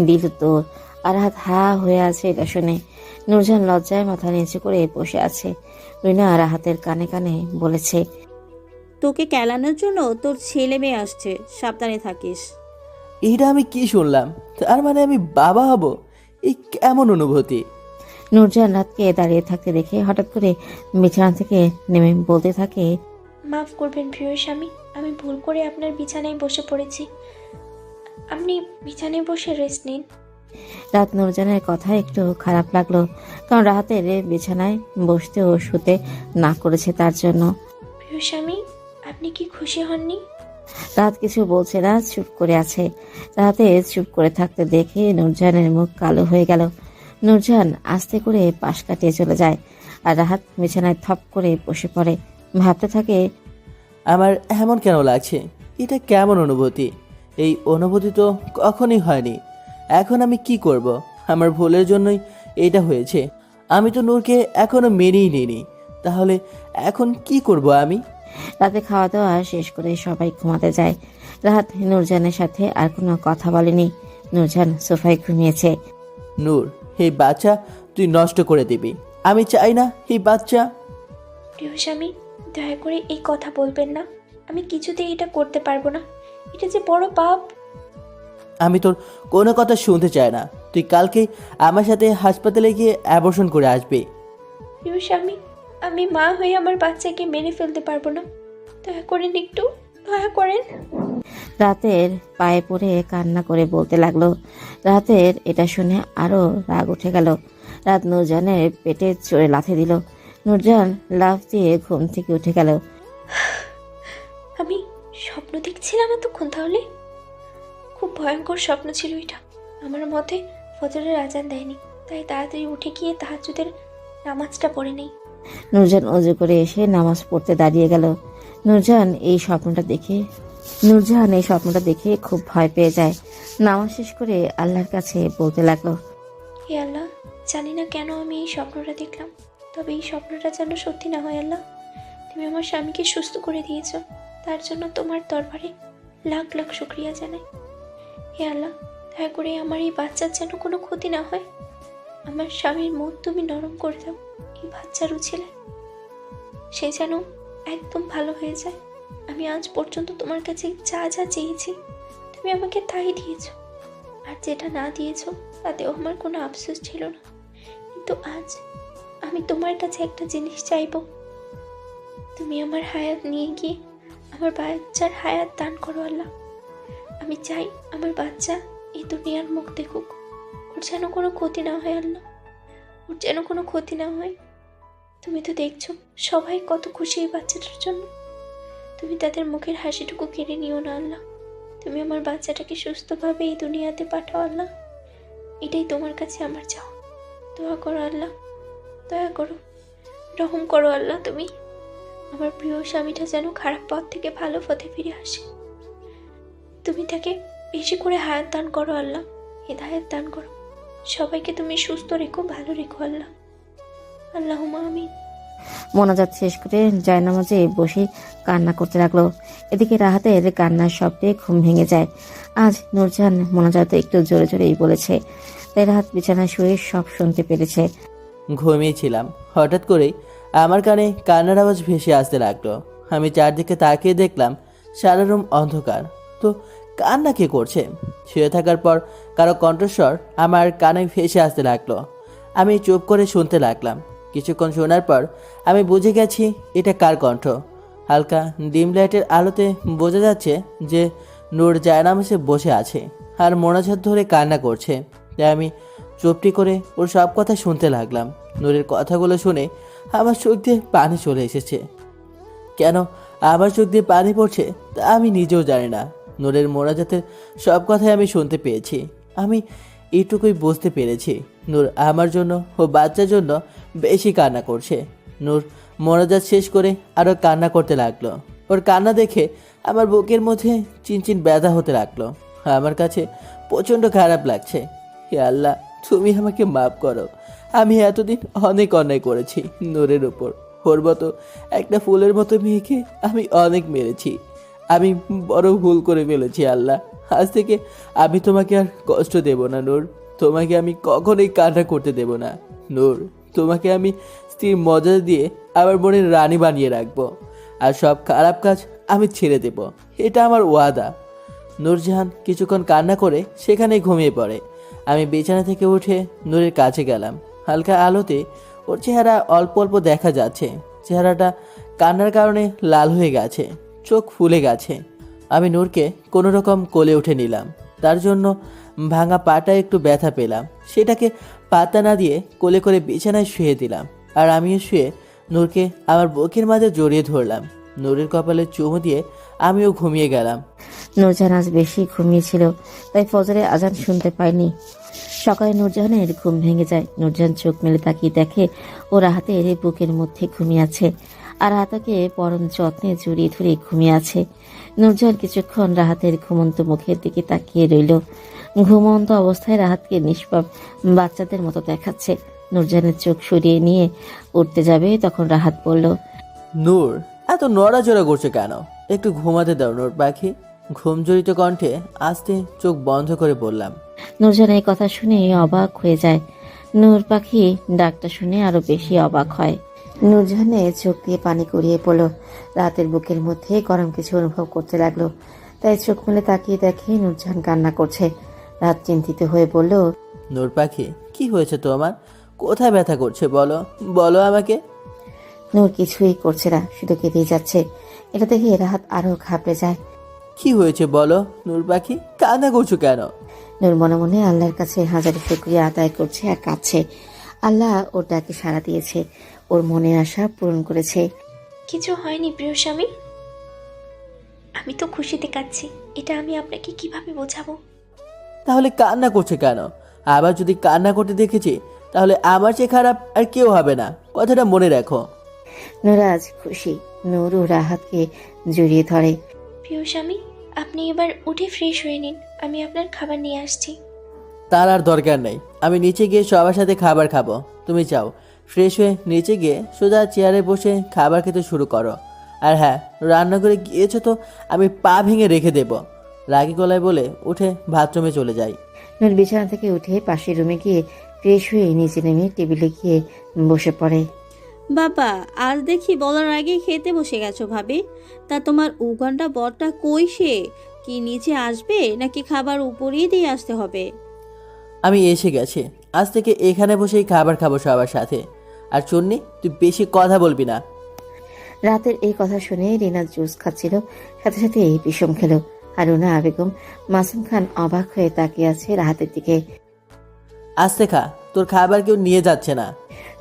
দিল তো। আর রাহাত হা হয়ে আছে এটা শুনে। নূরজাহান লজ্জায় মাথা নিচু করে বসে আছে। রিনা রাহাতের কানে কানে বলেছে, তোকে কেলানোর জন্য তোর ছেলে মেয়ে আসছে, সাবধানে থাকিস। এটা আমি কি শুনলাম? তার মানে আমি বাবা হব? এই কেমন অনুভূতি? নূরজাহান রাতকে দাঁড়িয়ে থাকতে দেখে হঠাৎ করে বিছানা থেকে নেমে বলতে থাকে, মাফ করবেন প্রিয় স্বামী, আমি ভুল করে আপনার বিছানায় বসে পড়েছি। আপনি বিছানায় বসে রেস্ট নিন। রাত নূরজাহানের কথা একটু খারাপ লাগলো, কারণ রাহাতের বিছানায় বসতে ও শুতে না করেছে তার জন্য। প্রিয় স্বামী, আপনি কি খুশি হননি? রাত কিছু বলছে না, চুপ করে আছে। রাতে চুপ করে থাকতে দেখে নূরজাহানের মুখ কালো হয়ে গেল। নূরজাহান আস্তে করে পাশ কাটিয়ে চলে যায়, আর রাহাত বিছানায় থপ করে বসে পড়ে। ভাবতে থাকে, আমার এমন কেন লাগছে? এটা কেমন অনুভূতি? এই অনুভূতি তো কখনই হয়নি। এখন আমি কি করব? আমার ভুলের জন্যই এটা হয়েছে। আমি তো নূরকে এখনো মেনেই নিইনি। তাহলে এখন কি করব আমি? রাতে খাওয়া দাওয়া শেষ করে সবাই ঘুমাতে যায়। রাহাত নূরজাহানের সাথে আর কোনো কথা বলেনি। নূরজাহান সোফায় ঘুমিয়েছে। নূর, এই বাচ্চা তুই নষ্ট করে দিবি। আমি চাই না এই বাচ্চা। প্রিয় স্বামী, দয়া করে এই কথা বলবেন না। আমি কিছুতেই এটা করতে পারবো না। এটা যে বড় পাপ। আমি তোর কোনো কথা শুনতে চাই না। তুই কালকেই আমার সাথে হাসপাতালে গিয়ে অ্যাবর্শন করে আসবি। প্রিয় স্বামী, আমি মা হয়ে আমার বাচ্চাকে মেরে ফেলতে পারবো না। দয়া করেন, একটু দয়া করেন। রাতের পায়ে পড়ে কান্না করে বলতে লাগলো। রাতের এটা শুনে আরো রাগ উঠে গেল। রাত নূরজাহানের পেটে চড়ে লাথি দিল। নূরজাহান লাফ দিয়ে ঘুম থেকে উঠে গেল। আমি স্বপ্ন দেখছিলাম এতক্ষণ? তাহলে খুব ভয়ঙ্কর স্বপ্ন ছিল এটা। আমার মতে ফজরের আজান দেয়নি, তাই তাড়াতাড়ি উঠে গিয়ে তাহাজ্জুদের নামাজটা পড়ে নেই। নূরজাহান অজু করে এসে নামাজ পড়তে দাঁড়িয়ে গেল। নূরজাহান এই স্বপ্নটা দেখে খুব ভয় পেয়ে যায়। নামাজ শেষ করে আল্লাহর কাছে বলতে লাগলো, হে আল্লাহ, জানি না কেন আমি এই স্বপ্নটা দেখলাম, তবে এই স্বপ্নটা যেন সত্যি না হয়। আল্লাহ, তুমি আমার স্বামীকে সুস্থ করে দিয়েছো, তার জন্য তোমার দরবারে লাখ লাখ শুক্রিয়া জানাই। হে আল্লাহ, দয়া করে আমার এই বাচ্চার যেন কোনো ক্ষতি না হয়। আমার স্বামীর মন তুমি নরম করে দাও এই বাচ্চার উছিলে, সে যেন একদম ভালো হয়ে যায়। আমি আজ পর্যন্ত তোমার কাছে যা যা চেয়েছি তুমি আমাকে তাই দিয়েছো, আর যেটা না দিয়েছো তাতেও আমার কোনো আফসোস ছিল না। কিন্তু আজ আমি তোমার কাছে একটা জিনিস চাইবো। তুমি আমার হায়াত নিয়ে গিয়ে আমার বাচ্চার হায়াত দান করো আল্লাহ। আমি চাই আমার বাচ্চা এই দুনিয়ার মুখ দেখুক, ওর যেন কোনো ক্ষতি না হয় আল্লাহ, ওর যেন কোনো ক্ষতি না হয়। তুমি তো দেখছো সবাই কত খুশি এই বাচ্চাটার জন্য। তুমি তাদের মুখের হাসিটুকু কেড়ে নিও না আল্লাহ। তুমি আমার বাচ্চাটাকে সুস্থভাবে এই দুনিয়াতে পাঠাও আল্লাহ। এটাই তোমার কাছে আমার চাও। দোয়া করো আল্লাহ, দয়া করো, রহম করো আল্লাহ। তুমি আমার প্রিয় স্বামীটা যেন খারাপ পথ থেকে ভালো পথে ফিরে আসে। তুমি তাকে বেশি করে হায়াত দান করো আল্লাহ, হিদায়াত দান করো। সবাইকে তুমি সুস্থ রেখো, ভালো রেখো আল্লাহ। আল্লাহুম্মা আমিন। মোনাজাত শেষ করে জায়নামাজে বসে কান্না করতে লাগলো। এদিকে রাহাতের কান্নার শব্দে ঘুম ভেঙে যায়। আজ নূরজাহান মোনাজাতে একটু জোরে জোরেই বলেছে, তাই রাহাত বিছানায় শুয়ে সব শুনতে পেরেছে। ঘুমিয়েছিলাম, হঠাৎ করেই আমার কানে কান্নার আওয়াজ ভেসে আসতে লাগলো। আমি চারদিকে তাকিয়ে দেখলাম সারা রুম অন্ধকার। তো কান্না কে করছে? শুয়ে থাকার পর কারো কণ্ঠস্বর আমার কানে ভেসে আসতে লাগলো। আমি চুপ করে শুনতে লাগলাম। কিছুক্ষণ শোনার পর আমি বুঝে গেছি এটা কার কণ্ঠ। হালকা ডিম লাইটের আলোতে বোঝা যাচ্ছে যে নূর জায়নামাজে বসে আছে আর মোনাজাত ধরে কান্না করছে। তাই আমি চুপটি করে ওর সব কথা শুনতে লাগলাম। নূরের কথাগুলো শুনে আমার চোখ দিয়ে পানি চলে এসেছে। কেন আমার চোখ দিয়ে পানি পড়ছে তা আমি নিজেও জানি না। নূরের মোনাজাতের সব কথাই আমি শুনতে পেয়েছি। আমি এইটুকুই বুঝতে পেরেছি নূর আমার জন্য ও বাচ্চার জন্য বেশি কান্না করছে। নূর মোনাজাত শেষ করে আরও কান্না করতে লাগলো। ওর কান্না দেখে আমার বুকের মধ্যে চিনচিন ব্যথা হতে লাগলো। আমার কাছে প্রচণ্ড খারাপ লাগছে। হে আল্লাহ, তুমি আমাকে মাফ করো। আমি এতদিন অনেক অন্যায় করেছি নূরের উপর। ওর মতো একটা ফুলের মতো মেয়েকে আমি অনেক মেরেছি। আমি বড় ভুল করে ফেলেছি আল্লাহ। আজ থেকে আমি তোমাকে আর কষ্ট দেব না নূর। তোমাকে আমি কখনোই কান্না করতে দেব না নূর। তোমাকে আমি স্ত্রীর মজা দিয়ে আমার মনের রানী বানিয়ে রাখবো, আর সব খারাপ কাজ আমি ছেড়ে দেব, এটা আমার ওয়াদা। নূরজাহান কিছুক্ষণ কান্না করে সেখানেই ঘুমিয়ে পড়ে। আমি বিছানা থেকে উঠে নূরের কাছে গেলাম। হালকা আলোতে ওর চেহারা অল্প অল্প দেখা যাচ্ছে। চেহারাটা কান্নার কারণে লাল হয়ে গেছে, চোখ ফুলে গেছে। আমি নূরকে কোনো রকম কোলে উঠে নিলাম। তার জন্য ভাঙা পাটা একটু ব্যথা পেলাম, সেটাকে পাতা না দিয়ে কোলে করে বিছানায় শুয়ে দিলাম। আর আমিও শুয়ে নূরকে আমার বুকের মাঝে জড়িয়ে ধরলাম। নূরের কপালে চুমু দিয়ে আমিও ঘুমিয়ে গেলাম। নূরজাহান আজ বেশি ঘুমিয়েছিল, তাই ফজরের আজান শুনতে পায়নি। সকালে নূরজাহানের ঘুম ভেঙে যায়। নূরজাহান চোখ মেলে তাকিয়ে দেখে ও রাহাতের বুকের মধ্যে ঘুমিয়ে আছে, আর রাহাতকে পরম যত্নে জড়িয়ে ধরে ঘুমিয়ে আছে। নূরজাহান কিছুক্ষণ রাহাতের ঘুমন্ত মুখের দিকে তাকিয়ে রইল। ঘুমন্ত অবস্থায় রাহাতকে নিষ্পাপ বাচ্চাদের মতো দেখাচ্ছে। নূরজাহানের চোখ সরিয়ে নিয়ে উঠতে যাবে, তখন রাহাত বলল, নূর, এত নড়াচড়া করছে কেন? একটু ঘুমাতে দাও নূর পাখি। ঘুম জড়িত কণ্ঠে আস্তে চোখ বন্ধ করে বললাম। নূরজাহান এই কথা শুনে অবাক হয়ে যায়। নূর পাখি ডাকটা শুনে আরো বেশি অবাক হয়। নূরজাহানের চোখ দিয়ে পানি গড়িয়ে পড়ল। রাতের বুকের মধ্যে গরম কিছু অনুভব করতে লাগলো, তাই চোখ মেলে তাকিয়ে দেখে নূরজাহান কান্না করছে। রাত চিন্তিত হয়ে বলল, নূর পাখি, কি হয়েছে তোমার? কোথায় ব্যথা করছে বলো, বলো আমাকে। নূর কিছুই করছে না, শুধু কেঁদেই যাচ্ছে। এটা দেখে রাহাত আরো ঘাবড়ে যায়। কি হয়েছে বলো নূর পাখি, কান্না করছো কেন? নূর মনে মনে আল্লাহর কাছে হাজার শুকরিয়া আদায় করছে আর কাঁদছে। আল্লাহ ওর ডাকে সাড়া দিয়েছে, ওর মনের আশা পূরণ করেছে। কিছু হয়নি প্রিয় স্বামী, আমি তো খুশিতে কাচ্ছি। এটা আমি আপনাকে কিভাবে বোঝাবো? তাহলে কান্না করছে কেন? আবার যদি কান্না করতে দেখেছি, তাহলে আমার চেয়ে খারাপ আর কেউ হবে না, কথাটা মনে রাখো। নূর আজ খুশি। নূর ও রাহাতকে জড়িয়ে ধরে। প্রিয় স্বামী, আপনি এবার উঠে ফ্রেশ হয়ে নিন, আমি আপনার খাবার নিয়ে আসছি। তার আর দরকার নেই, আমি নিচে গিয়ে সবার সাথে খাবার খাবো। তুমি যাও, ফ্রেশ হয়ে নিচে গিয়ে সোজা চেয়ারে বসে খাবার খেতে শুরু করো। আর হ্যাঁ, রান্নাঘরে গিয়েছো তো আমি পা ভেঙে রেখে দেব। রাগী গলায় বলে উঠে বাথরুমে চলে যাই। নূর বিছানা থেকে উঠে পাশের রুমে গিয়ে ফ্রেশ হয়ে নিচে নেমে টেবিলে গিয়ে বসে পড়ে। বাবা, আজ দেখি বলার আগে খেতে বসে গেছো ভাবি। তা তোমার উগানটা বরটা কই সে? কি নিচে আসবে নাকি খাবার উপরেই দিয়ে আসতে হবে? আমি এসে গেছি, আজ থেকে এখানে বসেই খাবার খাবো সবার সাথে। আর চুন্নি, তুই বেশি কথা বলবি না। রাতের এই কথা শুনে রিনা জুস খাচ্ছিল, সাথে সাথে বিষম খেলো। আর রুনা বেগম মাসুম খান অবাক হয়ে তাকিয়ে আছে রাহাতের দিকে। আস্তে খা, তোর খাবার কেউ নিয়ে যাচ্ছে না।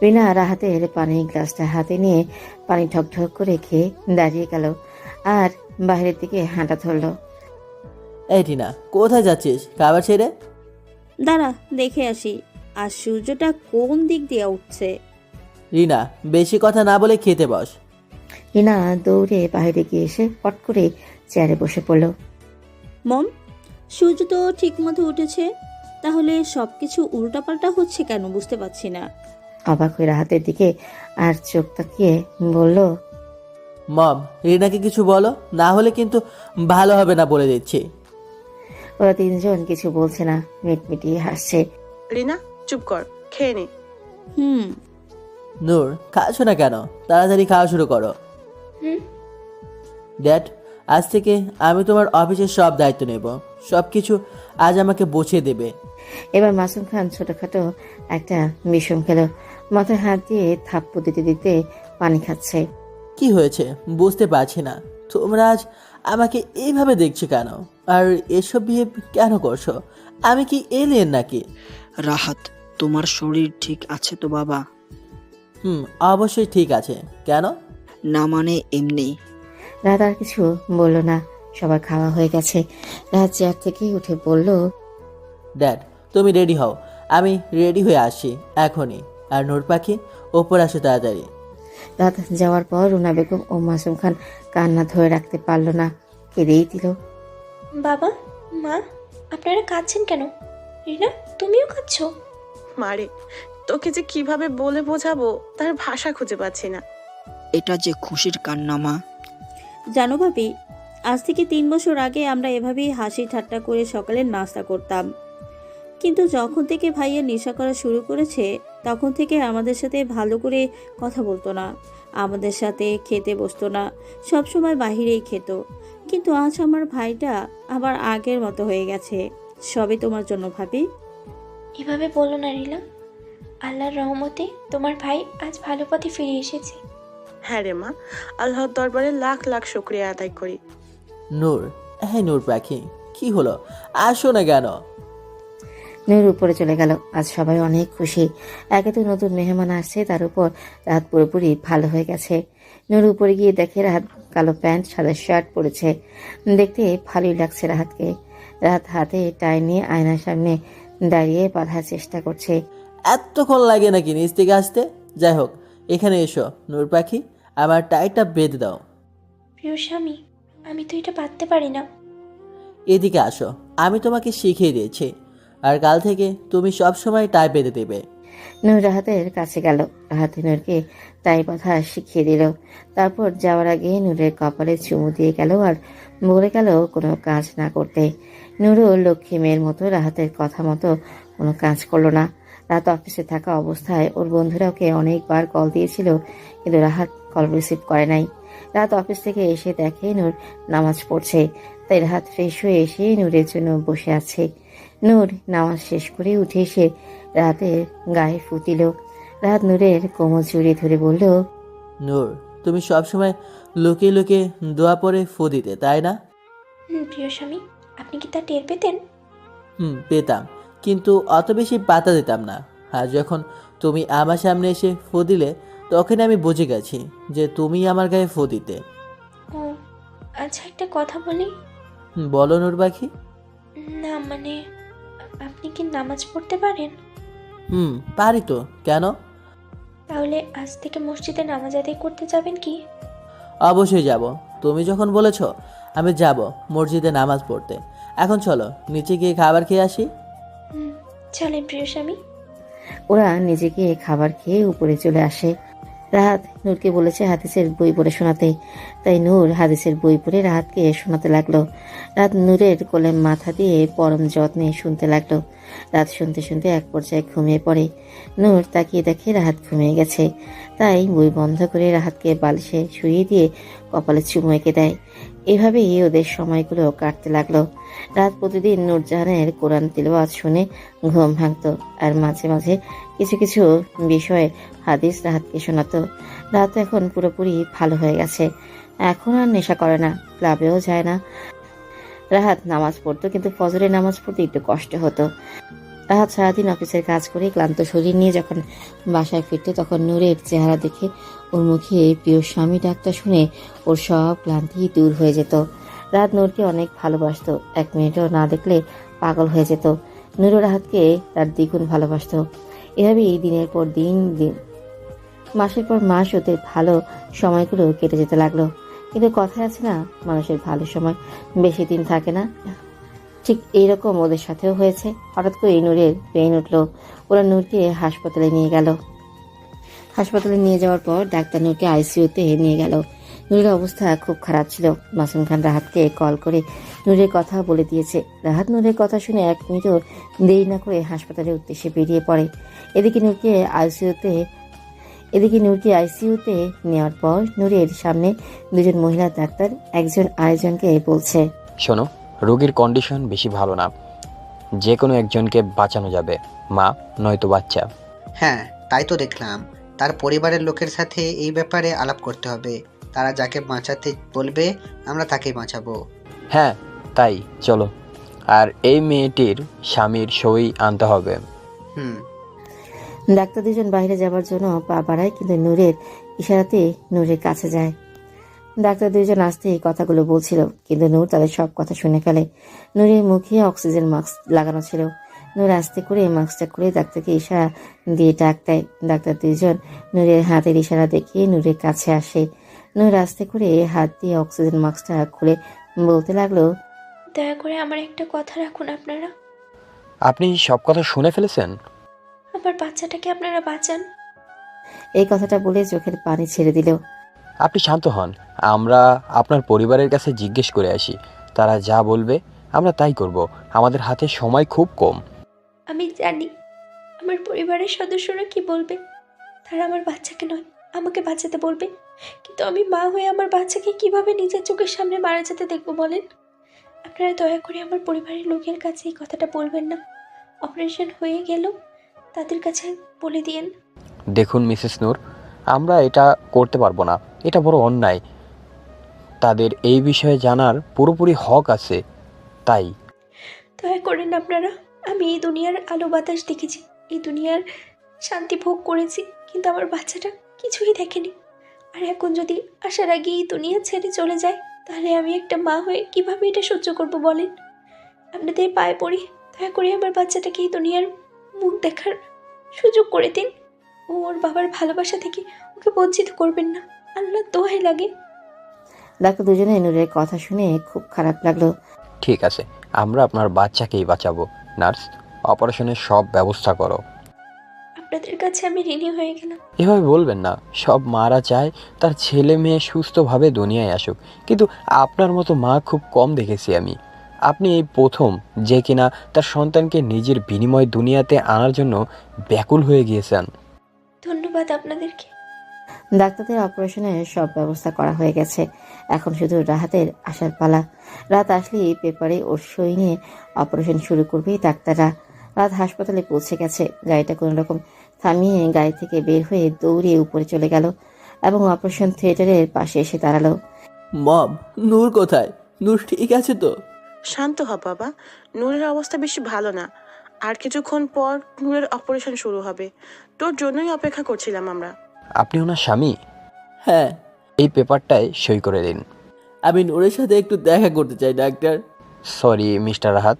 রিনা রাহাতের পানির গ্লাসটা হাতে নিয়ে পানি ঢক ঢক করে খেয়ে দাঁড়িয়ে গেল আর বাইরের দিকে হাঁটা ধরল। এই টিনা, কোথায় যাচ্ছিস খাবার ছেড়ে? দাঁড়া, দেখে আসি আর সূর্যটা কোন দিক দিয়ে উঠছে। রিনা, বেশি কথা না বলে খেতে বস। রিনা দৌড়ে বাইরে গিয়ে এসে পট করে চেয়ারে বসে পড়ল। মম, সূর্য তো ঠিক মতো উঠেছে, তাহলে সবকিছু উল্টাপাল্টা হচ্ছে কেন বুঝতে পারছি না। অবাক হয়ে রাহাতের দিকে আর চোখ তাকিয়ে বলল, মম, রিনাকে কিছু বলো, না হলে কিন্তু ভালো হবে না বলে দিচ্ছি। ওরা তিনজন কিছু বলছে না, মিটমিটিয়ে হাসছে। রিনা, চুপ কর, খেয়ে নে। হুম। নূর, খাচ্ছ না কেন? তাড়াতাড়ি খাওয়া শুরু করো। হুম। ড্যাড, আজ থেকে আমি তোমার অফিসের সব দায়িত্ব নেব। সব কিছু আজ আমাকে বুঝিয়ে দেবে। এবার মাসুম খান ছোটখাটো একটা বিষম খেলো, মাথায় হাত দিয়ে থাপ্পড় দিতে দিতে পানি খাচ্ছে। কি হয়েছে বুঝতে পারছি না, তোমরা আজ আমাকে এইভাবে দেখছো কেন? আর এসব বিহেভ কেন করছো? আমি কি এলিয়েন নাকি? রাহাত, তোমার শরীর ঠিক আছে তো বাবা? অবশ্যই ঠিক আছে। কেন? না মানে এমনি। রাত আর কিছু বলল না, সবার খাওয়া হয়ে গেছে। রাত চেয়ার থেকে উঠে বলল, ড্যাড, তুমি রেডি হও, আমি রেডি হয়ে আসছি এখনই। আর নূর পাখি, ওপর আসো তাড়াতাড়ি। রাত যাওয়ার পর রুনা বেগম ও মাসুম খান কান্না ধরে রাখতে পারল না, কেঁদেই দিল। বাবা, মা, আপনারা কাঁদছেন কেন? রিনা, তুমিও কাঁদছো? মারে, তোকে যে কিভাবে বলে বোঝাবো তার ভাষা খুঁজে পাচ্ছি না। এটা যে খুশির কান্না মা। জানো ভাবি, আজ থেকে 3 বছর আগে আমরা এভাবেই হাসি ঠাট্টা করে সকালের নাস্তা করতাম, কিন্তু যখন থেকে ভাইয়া নেশা করা শুরু করেছে তখন থেকে আমাদের সাথে ভালো করে কথা বলতো না, আমাদের সাথে খেতে বসতো না, সব সময় বাহিরেই খেত। কিন্তু আজ আমার ভাইটা আবার আগের মতো হয়ে গেছে। সবই তোমার জন্য ভাবি। এভাবে বলো না রিলা। আল্লাহর রহমতে তোমার ভাই আজ ভালো পথে ফিরে এসেছে। হ্যাঁ রে মা, আল্লাহর দরবারে লাখ লাখ শুক্রিয়া আদায় করি। নূর, হ্যাঁ নূর পাখি, কি হলো, আসো না কেন? নূর উপরে চলে গেল। আজ সবাই অনেক খুশি। একে তো নতুন মেহমান আসছে, তার উপর রাত পুরোপুরি ভালো হয়ে গেছে। নূর উপরে গিয়ে দেখে রাহাত কালো প্যান্ট সাদা শার্ট পরেছে। দেখতে ভালোই লাগছে রাহাতকে। রাহাত হাতে টাই নিয়ে আয়নার সামনে দাঁড়িয়ে বাঁধার চেষ্টা করছে। এতক্ষণ লাগে নাকি নিচ থেকে আসতে? যাই হোক, এখানে এসো নূর পাখি, আমার টাইটা বেঁধে দাও। প্রিয় স্বামী, আমি তো এটা পারতে পারি না। এদিকে আসো, আমি তোমাকে শিখিয়ে দিয়েছি, আর কাল থেকে তুমি সব সময় টাই বেঁধে দেবে। নূর রাহাতের কাছে গেল। রাহাত নূরকে তাই কথা শিখিয়ে দিল। তারপর যাওয়ার আগে নূরের কপালে চুমু দিয়ে গেল আর বলে গেল কোনো কাজ না করতে। নূরও লক্ষ্মী মেয়ের মতো রাহাতের কথা মতো কোনো কাজ করলো না। রাত অফিসে থাকা অবস্থায় ওর বন্ধুরা ওকে অনেকবার কল দিয়েছিল, কিন্তু রাহাত কল রিসিভ করে নাই। রাত অফিস থেকে এসে দেখে নূর নামাজ পড়ছে, তাই রাহাত ফ্রেশ হয়ে এসে নূরের জন্য বসে আছে। নূর নামাজ শেষ করে উঠে এসে রাতের গায়ে ফু দিল। রাত নূরের কোমর জড়িয়ে ধরে বলল, নূর, তুমি সবসময় লুকিয়ে লুকিয়ে দোয়া পরে ফু দিতে, তাই না? প্রিয় স্বামী, আপনি কি তা টের পেতেন? পেতাম, কিন্তু অত বেশি পাতা দিতাম না। আর যখন তুমি আমার সামনে এসে ফু দিলে, তখন আমি বুঝে গেছি যে তুমি আমার গায়ে ফু দিতে। ও আচ্ছা, একটা কথা বলি। বলো নূর পাখি। না মানে, আপনি কি নামাজ পড়তে পারেন? পারি তো, কেন? তাহলে আজ থেকে মসজিদে নামাজ আদায় করতে যাবেন কি? অবশ্যই যাব, তুমি যখন বলেছ আমি যাব মসজিদে নামাজ পড়তে। এখন চলো নিচে গিয়ে খাবার খেয়ে আসি। চলেন প্রিয় স্বামী। ওরা নিজেকে খাবার খেয়ে উপরে চলে আসে। রাহাত নূরকে বলেছে হাদিসের বই পড়ে শোনাতে, তাই নূর হাদিসের বই পড়ে রাহাতকে শোনাতে লাগলো। রাত নূরের কোলে মাথা দিয়ে পরম যত্নে শুনতে লাগলো। রাত শুনতে শুনতে এক পর্যায়ে ঘুমিয়ে পড়ে। নূর তাকিয়ে দেখে রাহাত ঘুমিয়ে গেছে, তাই বই বন্ধ করে রাহাতকে বালিশে শুইয়ে দিয়ে কপালে চুমু এঁকে দেয়। এভাবেই ওদের সময়গুলো কাটতে লাগলো। রাত প্রতিদিন নূরজাহানের কোরআন তিলাওয়াত শুনে ঘুম ভাঙতো, আর মাঝে মাঝে কিছু কিছু বিষয়ে হাদিস রাহাতকে শোনাতো। রাত এখন পুরোপুরি ভালো হয়ে গেছে, এখন আর নেশা করে না, ক্লাবেও যায় না। রাহাত নামাজ পড়তো, কিন্তু ফজরের নামাজ পড়তে একটু কষ্ট হতো। রাহাত সারাদিন অফিসের কাজ করে ক্লান্ত শরীর নিয়ে যখন বাসায় ফিরতো, তখন নূরের চেহারা দেখে ওর মুখে প্রিয় স্বামী ডাকটা শুনে ওর সব ক্লান্তি দূর হয়ে যেত। রাত নূরকে অনেক ভালোবাসতো, এক মিনিটও না দেখলে পাগল হয়ে যেত। নূর রাহাতকে তার দ্বিগুণ ভালোবাসতো। এভাবেই দিনের পর দিন মাসের পর মাস ওদের ভালো সময়গুলো কেটে যেতে লাগলো। কিন্তু কথায় আছে না, মানুষের ভালো সময় বেশি দিন থাকে না। ঠিক এইরকম ওদের সাথেও হয়েছে। হঠাৎ করে নূরের পেইন উঠলো। ওরা নূরকে হাসপাতালে নিয়ে গেল। হাসপাতালে নিয়ে যাওয়ার পর ডাক্তার নূরকে আইসিইউতে নিয়ে গেল। নূরের অবস্থা খুব খারাপ ছিল। মাসুম খান রাহাতকে কল করে নূরের কথা বলে দিয়েছে। রাহাত নূরের কথা শুনে এক মিনিটও দেরি না করে হাসপাতালের উদ্দেশ্যে বেরিয়ে পড়ে। এদিকে নূরকে আইসিইউতে নেওয়ার পর নূরের সামনে দুজন মহিলা ডাক্তার একজন আরেকজনকে বলছে, শোনো, রোগীর কন্ডিশন বেশি ভালো না, যে কোনো একজনকে বাঁচানো যাবে, মা নয়তো বাচ্চা। হ্যাঁ, তাই তো দেখলাম। তার পরিবারের লোকের সাথে এই ব্যাপারে আলাপ করতে হবে। তারা যাকে বাঁচাতে বলবে আমরা তাকেই বাঁচাবো। হ্যাঁ তাই, চলো। আর এই মেয়েটির স্বামীর সই আনতে হবে। ডাক্তার দুজন বাইরে যাবার জন্য পা বাড়ায়, কিন্তু নূরের ইশারাতে নূরের কাছে যায়। ডাক্তার দুজন আসতে এই কথাগুলো বলছিল, কিন্তু নূর তাদের সব কথা শুনে ফেলে। নূরের মুখে অক্সিজেন মাস্ক লাগানো ছিল। নূর আস্তে করে মাস্কটা করে ডাক্তারকে ইশারা দিয়ে ডাক দেয়। ডাক্তার দুজন নূরের হাতের ইশারা দেখিয়ে নূরের কাছে আসে। নূর আস্তে করে হাত দিয়ে অক্সিজেন মাস্কটা খুলে বলতে লাগলো, দয়া করে আমার একটা কথা রাখুন আপনারা। আপনি সব কথা শুনে ফেলেছেন? আমার বাচ্চাটাকে আপনারা বাঁচান। এই কথাটা বলে চোখের পানি ছেড়ে দিল। আপনি শান্ত হন, আমরা আপনার পরিবারের কাছে জিজ্ঞেস করে আসি, তারা যা বলবে আমরা তাই করব। আমাদের হাতে সময় খুব কম। আমি জানি আমার পরিবারের সদস্যরা কি বলবে। তারা আমার বাচ্চাকে নয়, আমাকে বাঁচাতে বলবে। কিন্তু আমি মা হয়ে আমার বাচ্চাকে কিভাবে নিজের চোখের সামনে মারা যেতে দেখবো বলেন? আপনারা দয়া করে আমার পরিবারের লোকের কাছে এই কথাটা বলবেন না। অপারেশন হয়ে গেল তাদের কাছে বলে দিয়েন। দেখুন মিসেস নূর, আমরা এটা করতে পারবো না, এটা বড় অন্যায়। তাদের এই বিষয়ে জানার পুরোপুরি হক আছে। তাই দয়া করেন আপনারা। আমি এই দুনিয়ার আলো বাতাস দেখেছি, এই দুনিয়ার শান্তি ভোগ করেছি, কিন্তু আমার বাচ্চাটা কিছুই দেখেনি। আর এখন যদি আসার আগে এই দুনিয়া ছেড়ে চলে যায়, তাহলে আমি একটা মা হয়ে কিভাবে এটা সহ্য করব বলেন? আপনাদের পায়ে পড়ি, দয়া করে আমার বাচ্চাটাকে এই দুনিয়ার মুখ দেখার সুযোগ করে দিন। ওর বাবার ভালোবাসা থেকে ওকে বঞ্চিত করবেন না, আল্লাহ দোহাই লাগে। ডাক্তার দুজনে নূরের কথা শুনে খুব খারাপ লাগলো। ঠিক আছে, আমরা আপনার বাচ্চাকেই বাঁচাবো। নার্স, অপারেশনের সব ব্যবস্থা করো। আপনাদের কাছে আমি ঋণী হয়ে গেলাম। এভাবে বলবেন না, সব মারা চায় তার ছেলে মেয়ে সুস্থভাবে দুনিয়ায় আসুক, কিন্তু আপনার মতো মা খুব কম দেখেছি আমি। আপনি এই প্রথম যে কিনা তার সন্তানকে নিজের বিনিময় দুনিয়াতে আনার জন্য ব্যাকুল হয়ে গিয়েছেন। ধন্যবাদ আপনাদেরকে। ডাক্তারদের অপারেশনের সব ব্যবস্থা করা হয়ে গেছে, এখন শুধু রাহাতের আসার পালা। রাত আসলেই পেপারে ওর সই নিয়ে অপারেশন শুরু করবে ডাক্তাররা। রাত হাসপাতালে পৌঁছে গেছে। গাড়িটা কোনো রকম থামিয়ে গাড়ি থেকে বের হয়ে দৌড়িয়ে উপরে চলে গেল এবং অপারেশন থিয়েটারের পাশে এসে দাঁড়ালো। মম, নূর কোথায়? নূর ঠিক আছে তো? শান্ত হ বাবা, নূরের অবস্থা বেশি ভালো না। আর কিছুক্ষণ পর নূরের অপারেশন শুরু হবে। তোর জন্যই অপেক্ষা করছিলাম আমরা। আপনি ওনার স্বামী? হ্যাঁ, এই পেপারটায় সই করে দিন। আমি নূরের সাথে একটু দেখা করতে চাই ডাক্তার। সরি মিস্টার রাহাত,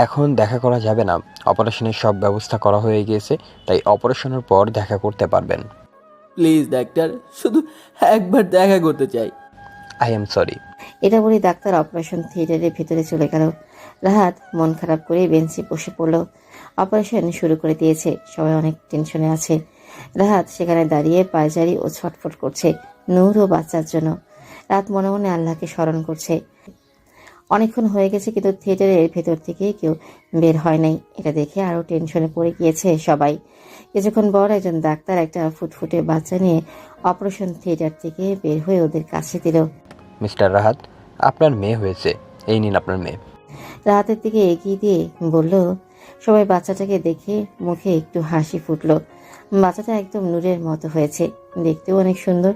এখন দেখা করা যাবে না। অপারেশনের সব ব্যবস্থা করা হয়ে গিয়েছে, তাই অপারেশনের পর দেখা করতে পারবেন। প্লিজ ডাক্তার, শুধু একবার দেখা করতে চাই। I am sorry. এটা বলে ডাক্তার অপারেশন থিয়েটারের ভেতরে চলে গেল। রাহাত মন খারাপ করে বেঞ্চে বসে পড়ল। অপারেশন শুরু করে দিয়েছে, সবাই অনেক টেনশনে আছে। রাহাত সেখানে দাঁড়িয়ে পায়চারি ও ছটফট করছে নূর ও বাচ্চার জন্য। রাত মনে মনে আল্লাহকে স্মরণ করছে। অনেকক্ষণ হয়ে গেছে কিন্তু থিয়েটারের ভেতর থেকে কেউ বের হয় নাই। এটা দেখে আরো টেনশনে পড়ে গিয়েছে সবাই। কিছুক্ষণ পর একজন ডাক্তার একটা ফুটফুটে বাচ্চা নিয়ে অপারেশন থিয়েটার থেকে বের হয়ে ওদের কাছে দিল। মিস্টার রাহাত, আপনার মেয়ে হয়েছে, এই নিন আপনার মেয়ে। রাহাতের দিকে এগিয়ে দিয়ে বলল। সবাই বাচ্চাটাকে দেখে মুখে একটু হাসি ফুটলো। বাচ্চাটা একদম নূরের মতো হয়েছে, দেখতেও অনেক সুন্দর।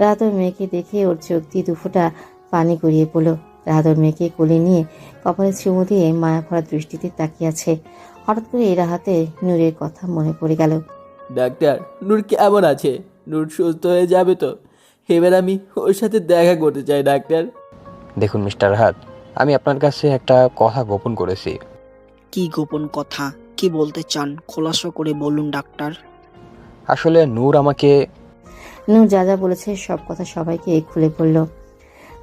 রাহাত ওর মেয়েকে দেখে ওর চোখ দিয়ে দুফোঁটা পানি গড়িয়ে পড়ল। রাহাত ওর মেয়েকে কোলে নিয়ে কপালে চুমু দিয়ে মায়া ভরা দৃষ্টিতে তাকিয়ে আছে। হঠাৎ করে রাহাতে নূরের কথা মনে পড়ে গেল। ডাক্তার, নূর কেমন আছে? নূর সুস্থ হয়ে যাবে তো? এবার আমি ওর সাথে দেখা করতে চাই ডাক্তার। দেখুন মিস্টার রাহাত, আমি আপনার কাছে একটা কথা গোপন করেছি। কি গোপন কথা? কি বলতে চান? খোলাসা করে বলুন ডাক্তার। আসলে নূর আমাকে নূর যা যা বলেছে সব কথা সবাইকে খুলে বলল।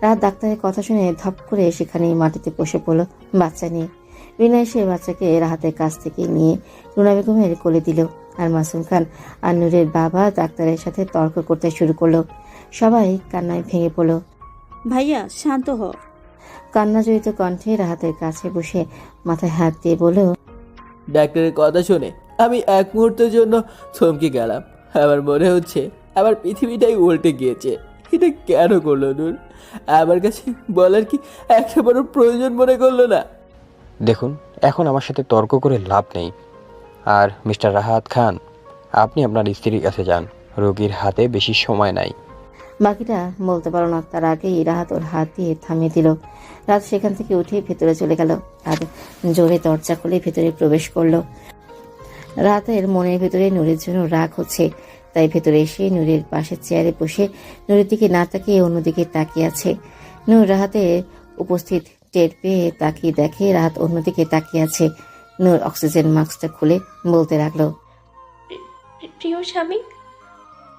রাত ডাক্তারের কথা শুনে ধপ করে সেখানেই মাটিতে বসে পড়ল বাচ্চা নিয়ে। রিনা এসে বাচ্চাকে রাহাতের কাছ থেকে নিয়ে রুনা বেগমের কোলে দিল। আর মাসুম খান আর নূরের বাবা ডাক্তারের সাথে তর্ক করতে শুরু করলো। সবাই কান্নায় ভেঙে পড়ল। ভাইয়া শান্ত হ। কান্নাজড়িত কণ্ঠে রাহাতের কাছে বসে মাথায় হাত দিয়ে বলল। ডাক্তারের কথা শুনে আমি এক মুহূর্তের জন্য থমকে গেলাম। আমার মনে হচ্ছে আমার পৃথিবীটাই উল্টে গিয়েছে। এটা কেন করলো নূর? আমার কাছে বলার কি একবারও প্রয়োজন মনে করলো না? দেখুন, এখন আমার সাথে তর্ক করে লাভ নেই। আর মিস্টার রাহাত খান, আপনি আপনার স্ত্রীর কাছে যান, রোগীর হাতে বেশি সময় নাই। বাকিটা বলতে পারো না, তার আগেই রাহাত ওর হাত দিয়ে থামিয়ে দিল। রাত সেখান থেকে উঠে ভেতরে চলে গেল আর জোরে দরজা খুলে ভেতরে প্রবেশ করলো। রাতের মনের ভেতরে নূরের জন্য রাগ হচ্ছে, তাই ভেতরে এসে নূরের পাশের চেয়ারে বসে নূরের দিকে না তাকিয়ে অন্যদিকে তাকিয়ে আছে। নূর রাহাতের উপস্থিত টের পেয়ে তাকিয়ে দেখে রাহাত অন্যদিকে তাকিয়ে আছে। নূর অক্সিজেন মাস্কটা খুলে বলতে লাগলো। প্রিয় স্বামী,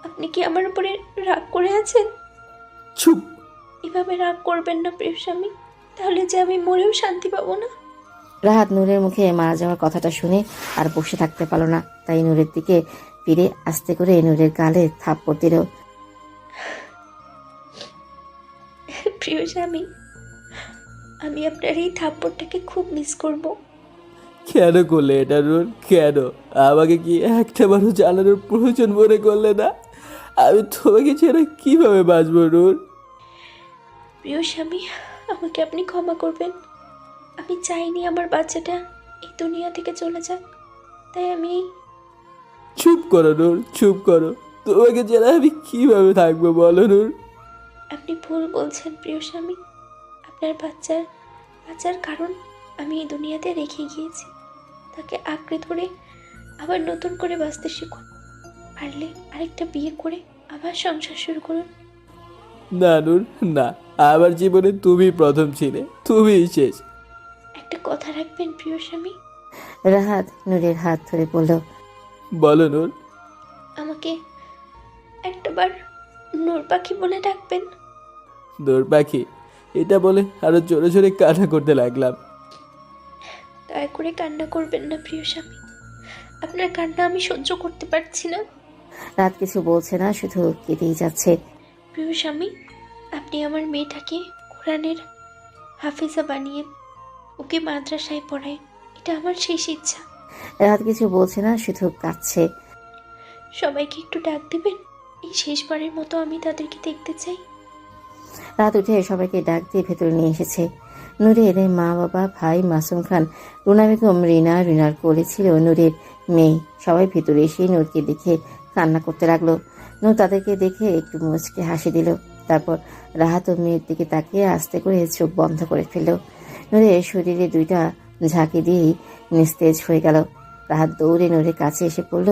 আপনি কি আমার উপরে রাগ করে আছেন? চুপ! এভাবে রাগ করবেন না প্রিয় স্বামী, তাহলে যে আমি মরেও শান্তি পাবো না। রাহাত নূরের মুখে মারা যাওয়ার কথাটা শুনে আর বসে থাকতে পারল না, তাই নূরের দিকে ফিরে আস্তে করে নূরের গালে থাপ্পড় দিল। প্রিয় স্বামী, আমি আপনার এই থাপ্পড়টাকে খুব মিস করব। কেন করলে এটা নূর? কেন? আমাকে কি একটা বারও জানানোর প্রয়োজন মনে করলে না? আমি তোমাকে ছেড়ে কিভাবে বাঁচবো নূর? প্রিয় স্বামী, আমাকে আপনি ক্ষমা করবেন। আমি চাইনি আমার বাচ্চাটা এই দুনিয়া থেকে চলে যাক, তাই আমি চুপ করো নূর, চুপ করো। তোমাকে ছেড়ে আমি কিভাবে থাকবো বলো নূর? আপনি ভুল বলছেন প্রিয় স্বামী। আপনার বাচ্চার কারণ আমি এই দুনিয়াতে রেখে গিয়েছি। তাকে আঁকড়ে ধরে আবার নতুন করে বাঁচতে শিখুন। পারলে আরেকটা বিয়ে করে আবার সংসার শুরু করুন। না নূর, না। আমার জীবনে তুমি প্রথম ছিলে, তুমিই শেষ। একটা কথা রাখবেন প্রিয় স্বামী। রাহাত নূরের হাত ধরে বলল, বলো নূর। আমাকে একটাবার নূর পাখি বলে ডাকবেন। নূর পাখি? এটা বলে আরো জোরে জোরে কান্না করতে লাগলাম। দয়া করে কান্না করবেন না প্রিয় স্বামী। আপনার কান্না আমি সহ্য করতে পারছি না। রাত কিছু বলছে না, শুধু কেঁদেই যাচ্ছে। প্রিয় স্বামী, আপনি আমার মেয়েটাকে কোরআনের হাফিজা বানিয়ে ওকে মাদ্রাসায় পড়ায়, এটা আমার শেষ ইচ্ছা। রাত কিছু বলছে না, শুধু কাঁদছে। সবাইকে একটু ডাক দিবেন, এই শেষবারের মতো আমি তাদেরকে দেখতে চাই। রাত উঠে সবাইকে ডাক দিয়ে ভেতরে নিয়ে এসেছে। নূরের মা, বাবা, ভাই, মাসুম খান, রুনা বেগম, রিনার কোলে ছিল নূরের মেয়ে। সবাই ভেতরে এসে নূরকে দেখে কান্না করতে লাগলো। নূর তাদেরকে দেখে একটু মুচকে হাসি দিল। তারপর রাহাত ও মেয়ের দিকে তাকিয়ে আস্তে করে চোখ বন্ধ করে ফেলল। নূরের শরীরে দুইটা ঝাঁকি দিয়েই নিস্তেজ হয়ে গেল। রাহাত দৌড়ে নূরের কাছে এসে পড়ল।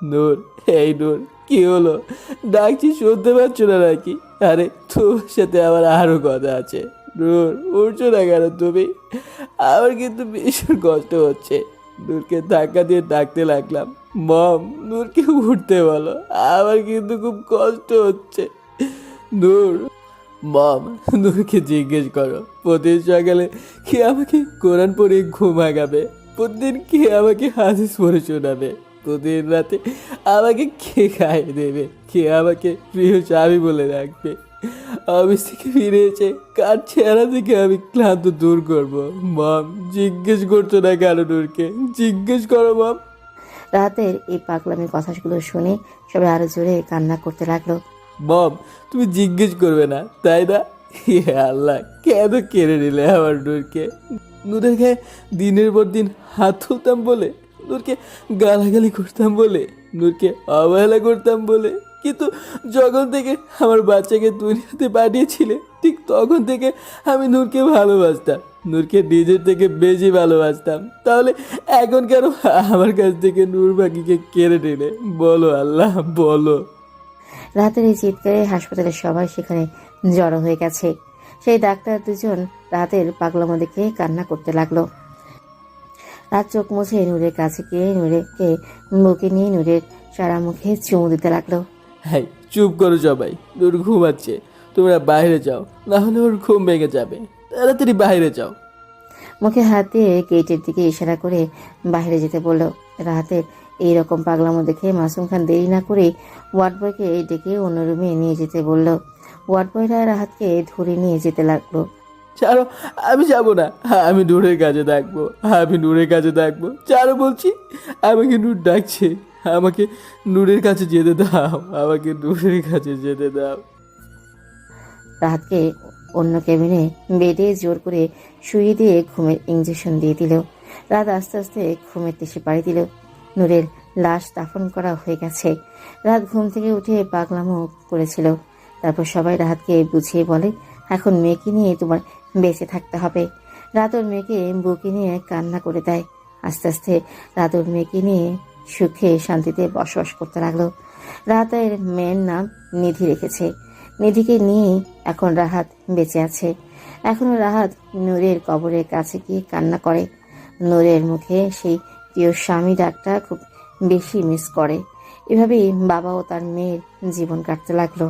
নূর, এই নূর, কি হলো? ডাকছি শুনতে পাচ্ছ না নাকি? আরে তোমার সাথে আমার আরো কথা আছে। নূর, উঠছো না কেন তুমি? আমার কিন্তু ভীষণ কষ্ট হচ্ছে। নূরকে ধাক্কা দিয়ে ডাকতে লাগলাম, মম নূরকে উঠতে বলো, আমার কিন্তু খুব কষ্ট হচ্ছে। নূর, মম নূরকে জিজ্ঞেস করো প্রতিদিন সকালে কে আমাকে কোরআন পড়ে ঘুম আগাবে, প্রতিদিন কে আমাকে হাদিস পড়ে শোনাবে, প্রতিদিন রাতে আমাকে কে খাইয়ে দেবে, কে আমাকে প্রিয় স্বামী বলে রাখবে। অফিস থেকে ফিরে এসে কার চেহারা থেকে আমি ক্লান্ত দূর করবো। মম জিজ্ঞেস করছো না কেন নূরকে? জিজ্ঞেস করো মম। রাতের এই পাগলামি কথাগুলো শুনে সবাই আরো জোরে কান্না করতে লাগলো। মম তুমি জিজ্ঞেস করবে না তাই না? হে আল্লাহ, কেন কেড়ে নিলে আমার নূরকে? নূরের গায়ে দিনের পর দিন হাত তুলতাম বলে, নূরকে গালাগালি করতাম বলে, নূরকে অবহেলা করতাম বলে, কিন্তু যখন থেকে আমার বাচ্চাকে দুনিয়াতে পাঠিয়েছিলে ঠিক তখন থেকে আমি নূরকে ভালোবাসতাম, নূরকে নিজের থেকে বেশি ভালোবাসতাম। তাহলে এখন কেন আমার কাছ থেকে নূর পাখিকে কেড়ে নিলে? বলো আল্লাহ, বলো। রাতের এই চিৎকারে হাসপাতালের সবাই সেখানে জড়ো হয়ে গেছে। সেই ডাক্তার দুজন রাতের পাগলামো দেখে কান্না করতে লাগলো। রাত চোখ মুছে নূরের কাছে গিয়ে নূরকে বুকে নিয়ে নূরের সারা মুখে চুমু দিতে লাগলো। হ্যাঁ, চুপ করো সবাই। নূর ঘুমাচ্ছে, তোমরা বাইরে যাও, না হলে ওর ঘুম ভেঙে যাবে। তাড়াতাড়ি বাইরে যাও। মুখে হাত দিয়ে গেটের দিকে ইশারা করে বাইরে যেতে বলল। রাতের এইরকম পাগলামো দেখে মাসুম খান দেরি না করে ওয়ার্ড বয়কে ডেকে অন্য রুমে নিয়ে যেতে বলল। ওয়ার্ড বয়রা রাহাতকে ধরে নিয়ে যেতে লাগলো। ছাড়ো, আমি যাবো না। আমি নূরের কাছে থাকবো, আমি নূরের কাছে থাকবো। ছাড়ো বলছি, আমাকে নূর ডাকছে, আমাকে নূরের কাছে যেতে দাও, আমাকে নূরের কাছে যেতে দাও। রাহাতকে অন্য কেবিনে বেডে জোর করে শুয়ে দিয়ে ঘুমের ইঞ্জেকশন দিয়ে দিল। রাত আস্তে আস্তে ঘুমের দেশে পাড়ি দিল। নূরের লাশ দাফন করা হয়ে গেছে। রাত ঘুম থেকে উঠে পাগলামো করেছিল। তারপর সবাই রাহাতকে বুঝিয়ে বলে, এখন মেয়েকে নিয়ে তোমার বেঁচে থাকতে হবে। রাত ওর মেয়েকে বুকে নিয়ে কান্না করে দেয়। আস্তে আস্তে রাত ওর মেয়েকে নিয়ে সুখে শান্তিতে বসবাস করতে লাগলো। রাতের মেয়ের নাম নিধি রেখেছে। নিধিকে নিয়ে এখন রাহাত বেঁচে আছে। এখনো রাহাত নূরের কবরের কাছে গিয়ে কান্না করে। নূরের মুখে সেই প্রিয় স্বামী ডাকটা খুব বেশি মিস করে। এভাবেই বাবা ও তার মেয়ের জীবন কাটতে লাগলো।